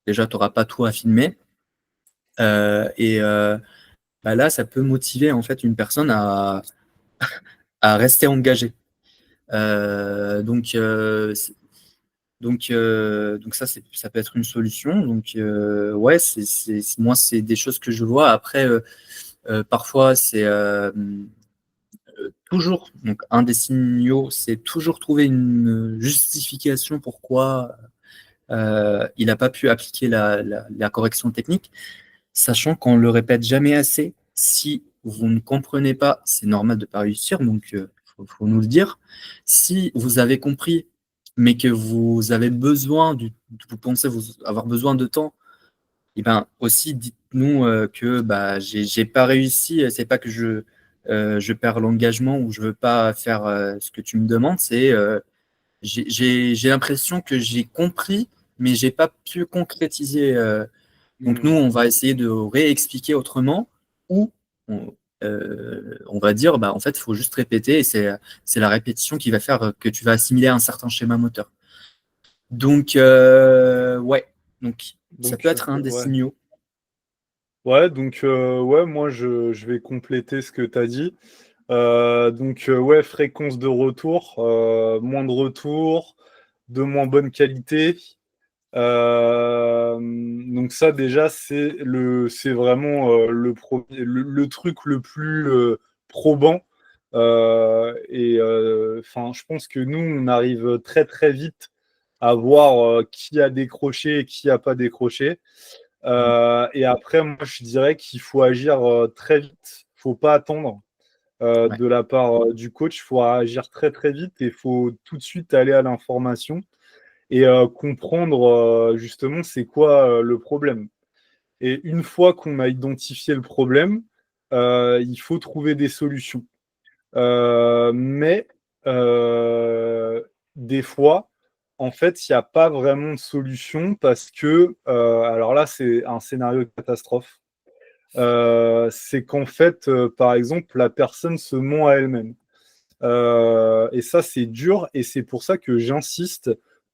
Déjà, tu n'auras pas tout à filmer. Et bah là, ça peut motiver en fait une personne à rester engagée. Donc, donc ça, ça peut être une solution. Donc, ouais, moi, c'est des choses que je vois. Après, parfois, c'est toujours, donc un des signaux, c'est toujours trouver une justification pourquoi il n'a pas pu appliquer la correction technique, sachant qu'on ne le répète jamais assez. Si vous ne comprenez pas, c'est normal de ne pas réussir, donc faut nous le dire. Si vous avez compris, mais que vous avez besoin, vous pensez avoir besoin de temps, et ben aussi dites-nous que bah, j'ai pas réussi, c'est pas que je perds l'engagement ou je veux pas faire ce que tu me demandes, c'est j'ai l'impression que j'ai compris, mais j'ai pas pu concrétiser. Donc nous,
Hmm.
on va essayer de réexpliquer autrement ou on va dire, bah, en fait, il faut juste répéter et c'est la répétition qui va faire que tu vas assimiler un certain schéma moteur. Donc, ouais, donc ça peut
Donc,
être un des
ouais.
signaux.
Ouais, donc ouais, moi je vais compléter ce que tu as dit. Donc ouais, fréquence de retour, moins de retour, de moins bonne qualité. Donc ça déjà c'est vraiment le truc le plus probant. Et enfin, je pense que nous on arrive très très vite à voir qui a décroché et qui a pas décroché.
Mm.
Et après, moi, je dirais qu'il faut agir très vite. Il ne faut pas attendre
Ouais,
de la part du coach. Il faut agir très, très vite et il faut tout de suite aller à l'information et comprendre justement c'est quoi le problème. Et une fois qu'on a identifié le problème, il faut trouver des solutions. Mais des fois, en fait, il n'y a pas vraiment de solution parce que, alors là, c'est un scénario catastrophe. C'est qu'en fait, par exemple, la personne se ment à elle-même. Et ça, c'est dur, et c'est pour ça que j'insiste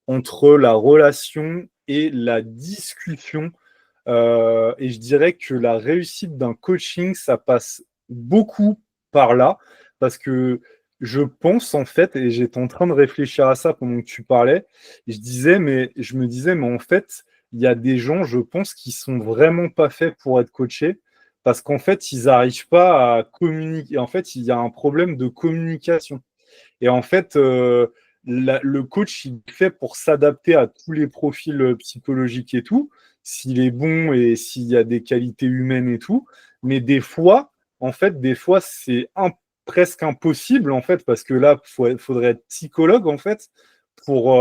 entre la relation et la discussion. Et je dirais que la réussite d'un coaching, ça passe beaucoup par là, parce que je pense en fait, et j'étais en train de réfléchir à ça pendant que tu parlais, et je me disais, mais en fait, il y a des gens, je pense, qui sont vraiment pas faits pour être coachés, parce qu'en fait, ils n'arrivent pas à communiquer. En fait, il y a un problème de communication. Et en fait, le coach, il est fait pour s'adapter à tous les profils psychologiques et tout, s'il est bon et s'il y a des qualités humaines et tout. Mais des fois, en fait, c'est presque impossible, en fait, parce que là, il faudrait être psychologue, en fait, pour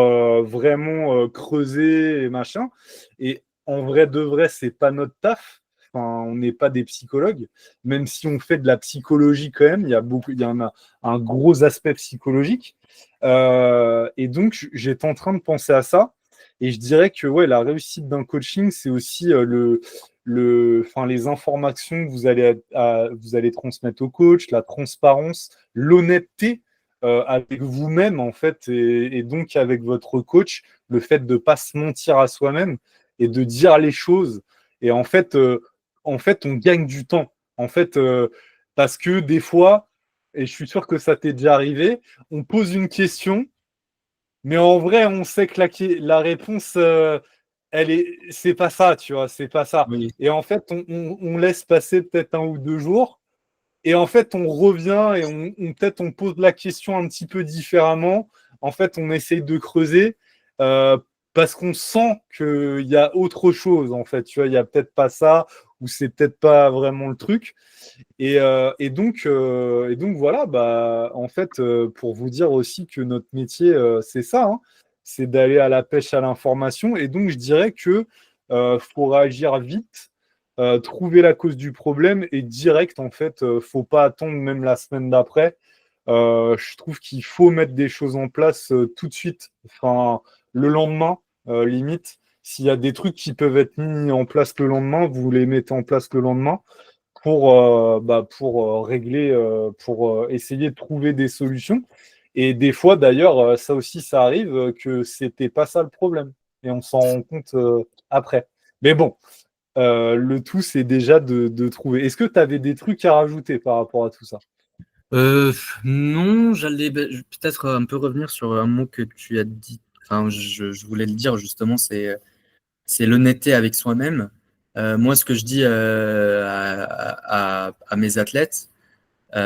vraiment creuser et machin. Et en vrai de vrai, c'est pas notre taf. Enfin, on n'est pas des psychologues, même si on fait de la psychologie quand même. Il y en a un gros aspect psychologique. Et donc, j'étais en train de penser à ça. Et je dirais que ouais, la réussite d'un coaching, c'est aussi enfin, les informations que vous allez transmettre au coach, la transparence, l'honnêteté avec vous-même, en fait, et donc avec votre coach, le fait de ne pas se mentir à soi-même et de dire les choses. Et en fait, on gagne du temps. En fait, parce que des fois, et je suis sûr que ça t'est déjà arrivé, on pose une question, mais en vrai, on sait que la réponse, c'est pas ça, tu vois, c'est pas ça.
Oui.
Et en fait, on laisse passer peut-être 1 ou 2 jours, et en fait, on revient et peut-être on pose la question un petit peu différemment. En fait, on essaye de creuser euh, parce qu'on sent qu'il y a autre chose, en fait, tu vois, il y a peut-être pas ça, ou c'est peut-être pas vraiment le truc. Et donc voilà, bah, en fait, pour vous dire aussi que notre métier, c'est ça, hein, c'est d'aller à la pêche à l'information. Et donc, je dirais que faut réagir vite, trouver la cause du problème et direct, en fait, faut pas attendre même la semaine d'après. Je trouve qu'il faut mettre des choses en place tout de suite, enfin, le lendemain, limite. S'il y a des trucs qui peuvent être mis en place le lendemain, vous les mettez en place le lendemain pour régler, pour essayer de trouver des solutions. Et des fois, d'ailleurs, ça aussi, ça arrive que c'était pas ça le problème. Et on s'en rend compte après. Mais bon, le tout, c'est déjà de trouver. Est-ce que tu avais des trucs à rajouter par rapport à tout ça?
Euh, non, j'allais peut-être un peu revenir sur un mot que tu as dit. Enfin, je voulais le dire justement, c'est l'honnêteté avec soi-même. Moi, ce que je dis à mes athlètes,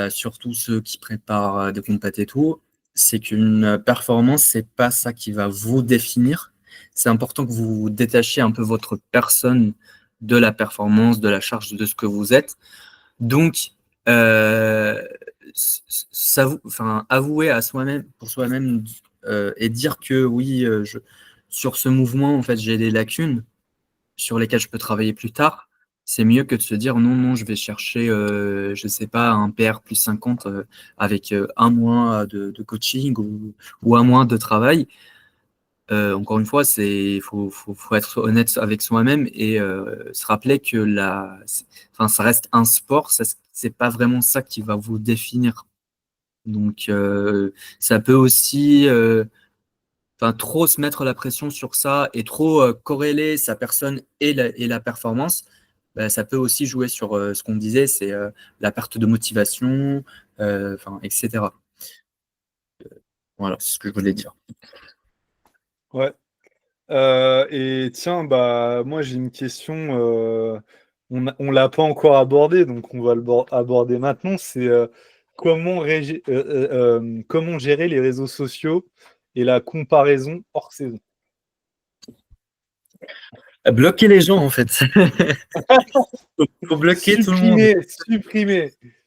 surtout ceux qui préparent des compètes et tout, c'est qu'une performance, c'est pas ça qui va vous définir. C'est important que vous détachiez un peu votre personne de la performance, de la charge de ce que vous êtes. Donc, euh, enfin, avouer à soi-même, pour soi-même, et dire que oui, sur ce mouvement, en fait, j'ai des lacunes sur lesquelles je peux travailler plus tard. C'est mieux que de se dire non, non, je vais chercher, je sais pas, un PR plus 50 avec un mois de coaching ou un mois de travail. Encore une fois, faut être honnête avec soi-même et se rappeler que enfin, ça reste un sport, c'est pas vraiment ça qui va vous définir. Donc, ça peut aussi, enfin, trop se mettre la pression sur ça et trop corréler sa personne et la performance, bah, ça peut aussi jouer sur ce qu'on disait, c'est la perte de motivation, enfin, etc. Voilà, c'est ce que je voulais dire.
Ouais. Et tiens, bah, moi j'ai une question. On l'a pas encore abordé, donc on va aborder maintenant. C'est comment gérer les réseaux sociaux et la comparaison hors saison.
Bloquer les gens, en fait. Faut bloquer tout le monde.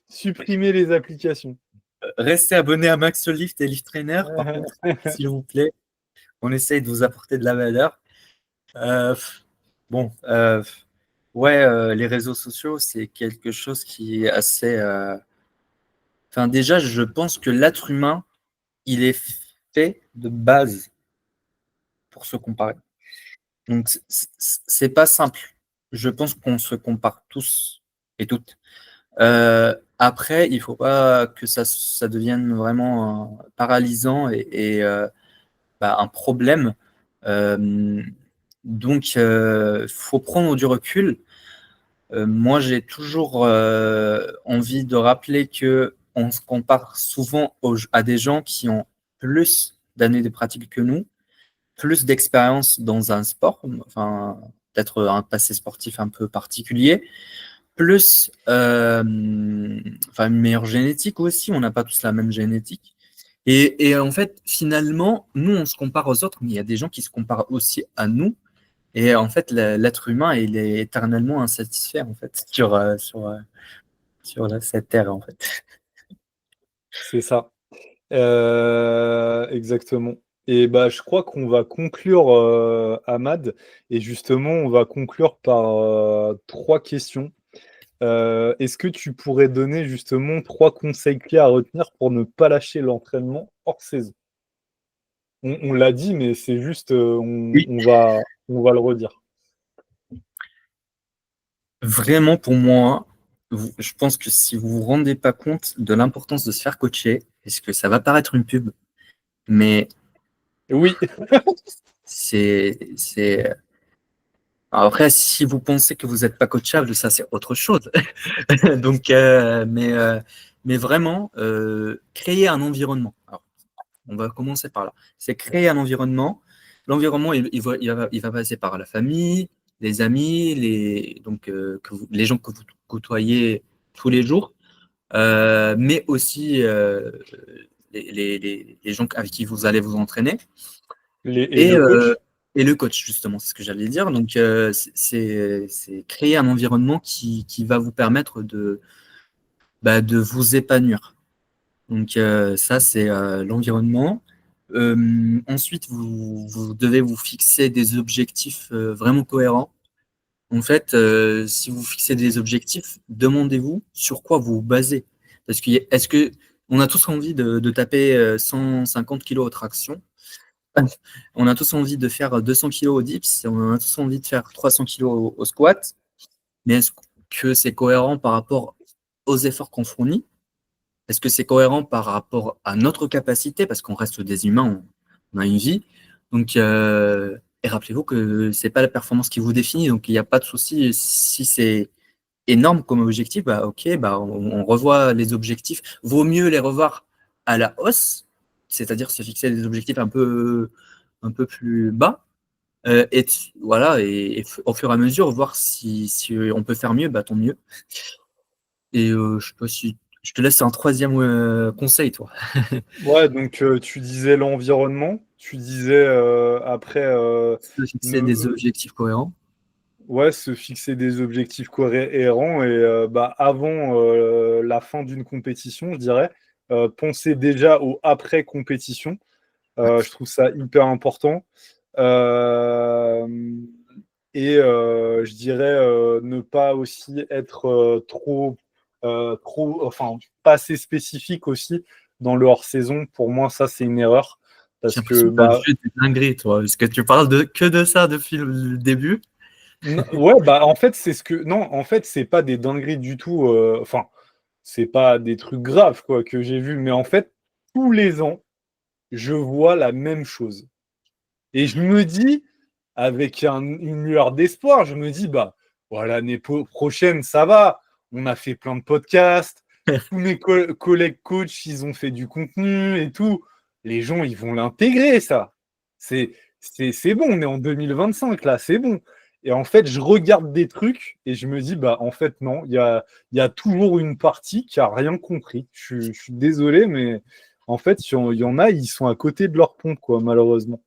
Supprimer les applications.
Restez abonné à Max Lift et Lift Trainer, par contre, s'il vous plaît. On essaye de vous apporter de la valeur. Euh, bon, ouais, les réseaux sociaux, c'est quelque chose qui est assez, Enfin, déjà, je pense que l'être humain, il est fait de base pour se comparer. Donc, c'est pas simple. Je pense qu'on se compare tous et toutes. Après, il faut pas que ça devienne vraiment paralysant et un problème. Euh, donc, faut prendre du recul. Moi, j'ai toujours envie de rappeler que on se compare souvent à des gens qui ont plus d'années de pratique que nous, plus d'expérience dans un sport, enfin, peut-être un passé sportif un peu particulier, plus enfin, une meilleure génétique aussi. On n'a pas tous la même génétique. Et en fait, finalement, nous, on se compare aux autres, mais il y a des gens qui se comparent aussi à nous. Et en fait, l'être humain, il est éternellement insatisfait en fait sur cette terre en fait.
C'est ça. Exactement. Et bah, je crois qu'on va conclure, Ahmad, et justement, on va conclure par 3 questions. Est-ce que tu pourrais donner justement 3 conseils clés à retenir pour ne pas lâcher l'entraînement hors saison? On l'a dit, mais c'est juste,
Oui.
on va le redire.
Vraiment, pour moi, je pense que si vous vous rendez pas compte de l'importance de se faire coacher, parce que ça va paraître une pub, mais
Oui,
c'est... Alors après, si vous pensez que vous n'êtes pas coachable, ça c'est autre chose. Donc, mais vraiment, créer un environnement. Alors, on va commencer par là. C'est créer un environnement. L'environnement, il va passer par la famille, les amis, les gens que vous côtoyez tous les jours, mais aussi les gens avec qui vous allez vous entraîner.
et
Et,
le
euh,
coach?
et le coach, justement, c'est ce que j'allais dire. Donc, c'est créer un environnement qui va vous permettre de vous épanouir. Donc, ça, c'est l'environnement. Ensuite, vous devez vous fixer des objectifs vraiment cohérents. En fait, si vous fixez des objectifs, demandez-vous sur quoi vous vous basez. Parce que est-ce que on a tous envie de taper 150 kilos aux tractions. On a tous envie de faire 200 kilos au dips, on a tous envie de faire 300 kilos au squat, mais est-ce que c'est cohérent par rapport aux efforts qu'on fournit? Est-ce que c'est cohérent par rapport à notre capacité? Parce qu'on reste des humains, on a une vie. Donc, et rappelez-vous que c'est pas la performance qui vous définit, donc il n'y a pas de souci. Si c'est énorme comme objectif, bah ok, bah on revoit les objectifs. Vaut mieux les revoir à la hausse, c'est-à-dire se fixer des objectifs un peu plus bas. Voilà, et au fur et à mesure, voir si on peut faire mieux, bah tant mieux. Et je sais pas si je te laisse un troisième conseil, toi.
Ouais, donc tu disais l'environnement, tu disais après
Se fixer des
ne-
objectifs cohérents.
ouais, se fixer des objectifs cohérents et bah, avant la fin d'une compétition, je dirais, penser déjà au après-compétition. Je trouve ça hyper important. Euh, et je dirais ne pas aussi être enfin, pas assez spécifique aussi dans le hors-saison. Pour moi, ça, c'est une erreur.
J'ai
Parce que,
l'impression que tu as
bah,
vu des dingueries, toi, parce que tu parles que de ça depuis le début.
ouais, bah, en fait, c'est ce que. Non, en fait, c'est pas des dingueries du tout. Enfin, c'est pas des trucs graves, quoi, que j'ai vu. Mais en fait, tous les ans, je vois la même chose. Et je me dis, avec une lueur d'espoir, je me dis, bah, voilà, l'année prochaine, ça va. On a fait plein de podcasts. Tous mes collègues coachs, ils ont fait du contenu et tout. Les gens, ils vont l'intégrer, ça. C'est bon, on est en 2025, là, c'est bon. Et en fait, je regarde des trucs et je me dis, bah, en fait, non, il y a toujours une partie qui a rien compris. Je suis désolé, mais en fait, il y en a, ils sont à côté de leur pompe, quoi, malheureusement.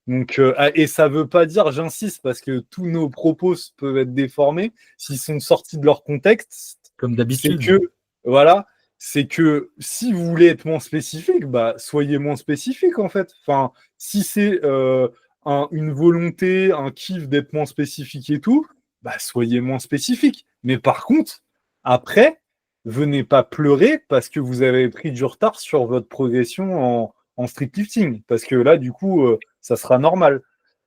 Donc, et ça ne veut pas dire, j'insiste, parce que tous nos propos peuvent être déformés, s'ils sont sortis de leur contexte,
Comme
c'est
d'habitude.
que, voilà, c'est que si vous voulez être moins spécifique, bah, soyez moins spécifique, en fait. Enfin, si c'est une volonté, un kiff d'être moins spécifique et tout, bah, soyez moins spécifique. Mais par contre, après, venez pas pleurer parce que vous avez pris du retard sur votre progression en street lifting. Parce que là, du coup, ça sera normal.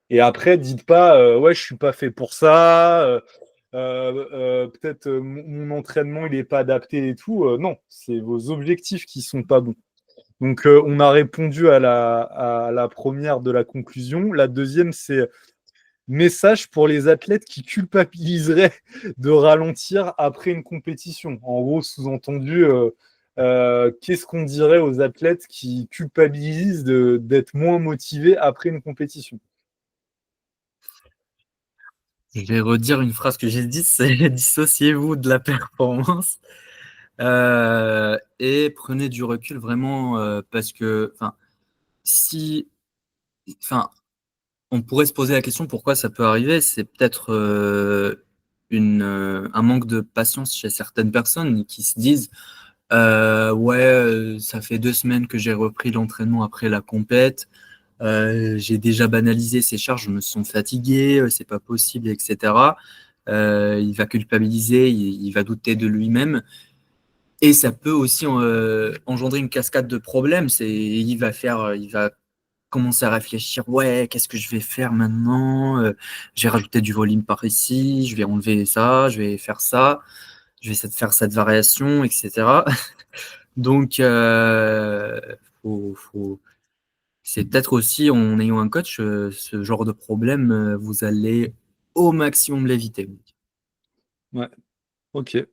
Et après, dites pas, ouais, je suis pas fait pour ça. Peut-être mon entraînement il n'est pas adapté et tout. Non, c'est vos objectifs qui sont pas bons. Donc on a répondu à la première de la conclusion. La deuxième, c'est message pour les athlètes qui culpabiliseraient de ralentir après une compétition. En gros, sous-entendu, qu'est-ce qu'on dirait aux athlètes qui culpabilisent d'être moins motivés après une compétition?
Je vais redire une phrase que j'ai dite, c'est dissociez-vous de la performance et prenez du recul vraiment parce que, si, enfin, on pourrait se poser la question pourquoi ça peut arriver. C'est peut-être un manque de patience chez certaines personnes qui se disent ouais, ça fait 2 semaines que j'ai repris l'entraînement après la compète. J'ai déjà banalisé ces charges, je me sens fatigué, c'est pas possible, etc. Il va culpabiliser, il va douter de lui-même. Et ça peut aussi engendrer une cascade de problèmes. Il va commencer à réfléchir, ouais, qu'est-ce que je vais faire maintenant? Je vais rajouter du volume par ici, je vais enlever ça, je vais faire ça, je vais essayer de faire cette variation, etc. Donc, c'est peut-être aussi en ayant un coach, ce genre de problème, vous allez au maximum l'éviter.
Ouais, ok.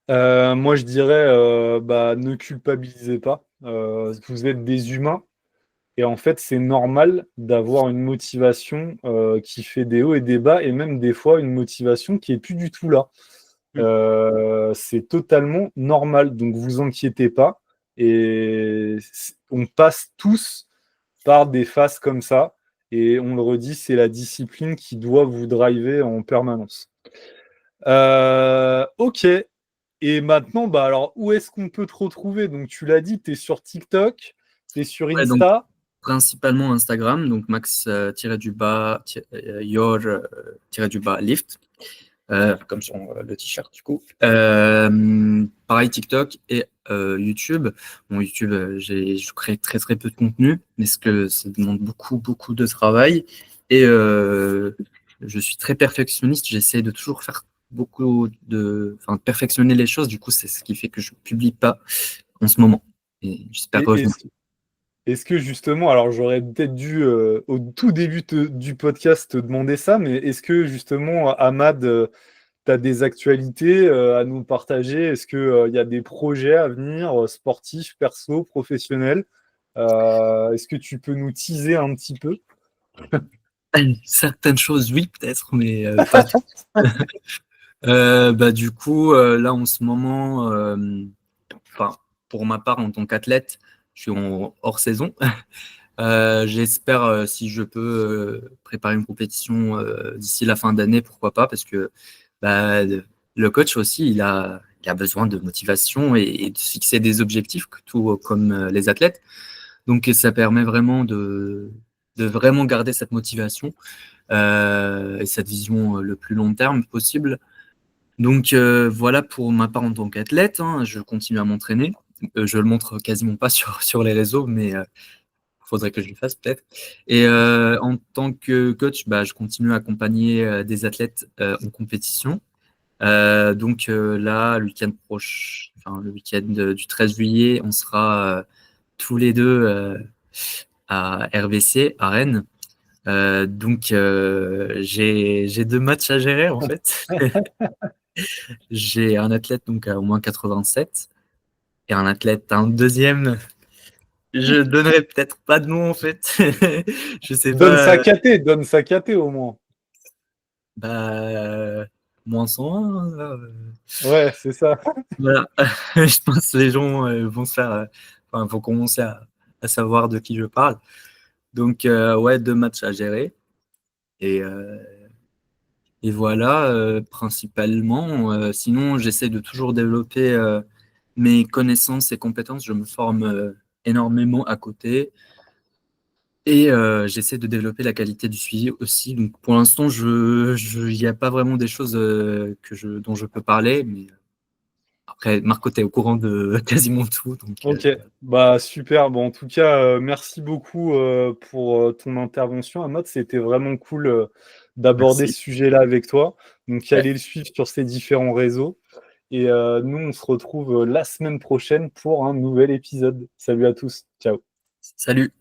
Moi, je dirais, bah, ne culpabilisez pas. Vous êtes des humains. Et en fait, c'est normal d'avoir une motivation qui fait des hauts et des bas, et même des fois une motivation qui est plus du tout là. C'est totalement normal, donc vous inquiétez pas. Et on passe tous par des phases comme ça, et on le redit, c'est la discipline qui doit vous driver en permanence. Ok. Et maintenant, bah alors, où est-ce qu'on peut te retrouver? Donc, tu l'as dit, tu es sur TikTok, tu es sur
Ouais, donc
Insta.
principalement Instagram, donc max du bas your du bas lift, comme sur le t-shirt du coup. Pareil TikTok et YouTube. Bon, YouTube, je crée très très peu de contenu, mais ce que ça demande beaucoup beaucoup de travail et je suis très perfectionniste. J'essaie de toujours faire de perfectionner les choses. Du coup, c'est ce qui fait que je publie pas en ce moment. Et j'espère
Et
revenir.
est-ce que justement, alors j'aurais peut-être dû au tout début du podcast te demander ça, mais est-ce que justement, Ahmad, tu as des actualités à nous partager? Est-ce qu'il y a des projets à venir, sportifs, perso, professionnels? Est-ce que tu peux nous teaser un petit peu?
Certaines choses, oui, peut-être, mais pas tout. Du coup, là, en ce moment, enfin, pour ma part, en tant qu'athlète, je suis en hors saison. J'espère, si je peux, préparer une compétition d'ici la fin d'année, pourquoi pas, parce que bah, le coach aussi, il a besoin de motivation et de fixer des objectifs, tout comme les athlètes. Donc, ça permet vraiment de vraiment garder cette motivation et cette vision le plus long terme possible. Donc voilà pour ma part en tant qu'athlète, hein, je continue à m'entraîner. Je le montre quasiment pas sur les réseaux, mais il faudrait que je le fasse peut-être. Et en tant que coach, bah, je continue à accompagner des athlètes en compétition. Là, le week-end prochain, enfin, le week-end du 13 juillet, on sera tous les deux à RBC, à Rennes. J'ai 2 matchs à gérer en fait. J'ai un athlète donc à au moins 87 et un athlète, un deuxième. Je donnerai peut-être pas de nom en fait. Je sais pas.
Donne sa KT au moins.
Bah, moins 101.
Ouais, c'est ça.
Voilà. Je pense que les gens vont se faire, vont commencer à savoir de qui je parle. Donc ouais, 2 matchs à gérer et voilà, principalement. Sinon, j'essaie de toujours développer mes connaissances et compétences. Je me forme énormément à côté et j'essaie de développer la qualité du suivi aussi. Donc, pour l'instant, il n'y a pas vraiment des choses dont je peux parler, mais Après, Marco, tu es au courant de quasiment tout. Donc,
Ok, bah super. Bon, en tout cas, merci beaucoup pour ton intervention, Ahmad. C'était vraiment cool d'aborder
merci.
ce sujet-là avec toi. Donc,
Ouais.
allez le suivre sur ses différents réseaux. Et nous, on se retrouve la semaine prochaine pour un nouvel épisode. Salut à tous. Ciao.
Salut.